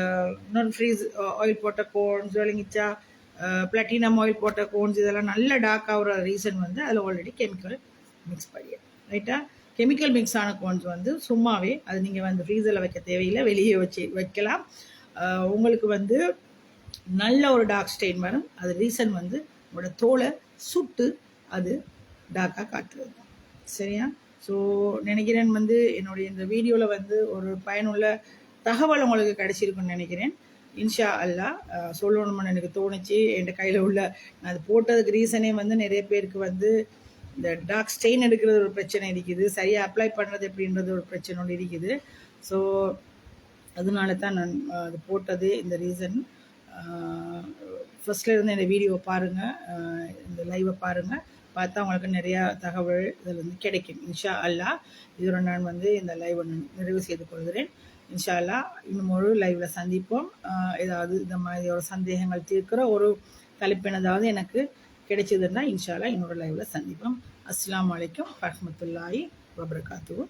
A: நான் ஃப்ரீஸ் ஆயில் போட்ட கோன்ஸ் விளங்கிச்சா, பிளாட்டினம் ஆயில் போட்ட கோன்ஸ், இதெல்லாம் நல்ல டார்க் ஆகிற ரீசன் வந்து அதில் ஆல்ரெடி கெமிக்கல் மிக்ஸ் பண்ணிடு, ரைட்டா. கெமிக்கல் மிக்ஸ் ஆன கோன்ஸ் வந்து சும்மாவே அது நீங்கள் வந்து ஃப்ரீசரில் வைக்க தேவையில்லை, வெளியே வச்சு வைக்கலாம். உங்களுக்கு வந்து நல்ல ஒரு டார்க் ஸ்டெயின் வரும். அது ரீசன் வந்து உங்களோட தோலை சுட்டு அது டார்க்காக காட்டுறது தான். சரியா? ஸோ நினைக்கிறேன் வந்து என்னுடைய இந்த வீடியோவில் வந்து ஒரு பயனுள்ள தகவல் உங்களுக்கு கிடைச்சிருக்குன்னு நினைக்கிறேன். இன்ஷா அல்லாஹ். சொல்லணும்னு எனக்கு தோணுச்சு. என் கையில் உள்ள நான் அது போட்டதுக்கு ரீசனே வந்து நிறைய பேருக்கு வந்து இந்த டார்க் ஸ்டெயின் எடுக்கிறது ஒரு பிரச்சனை இருக்குது, சரியாக அப்ளை பண்ணுறது எப்படின்றது ஒரு பிரச்சனை ஒன்று இருக்குது. ஸோ அதனால தான் நான் அது போட்டது இந்த ரீசன். ஃபர்ஸ்ட்ல இருந்து இந்த வீடியோவை பாருங்கள், இந்த லைவை பாருங்கள், பார்த்தா உங்களுக்கு நிறையா தகவல் இதில் வந்து கிடைக்கும். இன்ஷா அல்லாஹ். இதோட நான் வந்து இந்த லைவை நிறைவு செய்து கொள்கிறேன். இன்ஷா அல்லாஹ் இன்னும் ஒரு லைவில் சந்திப்போம். ஏதாவது இந்த மாதிரியோட சந்தேகங்கள் தீர்க்கிற ஒரு தலைப்பினதாவது எனக்கு கிடைச்சதுன்னா இன்ஷா அல்லாஹ் இன்னொரு லைவில் சந்திப்போம். அஸ்ஸலாமு அலைக்கும் வரஹ்மத்துல்லாஹி வபரகாத்துஹு.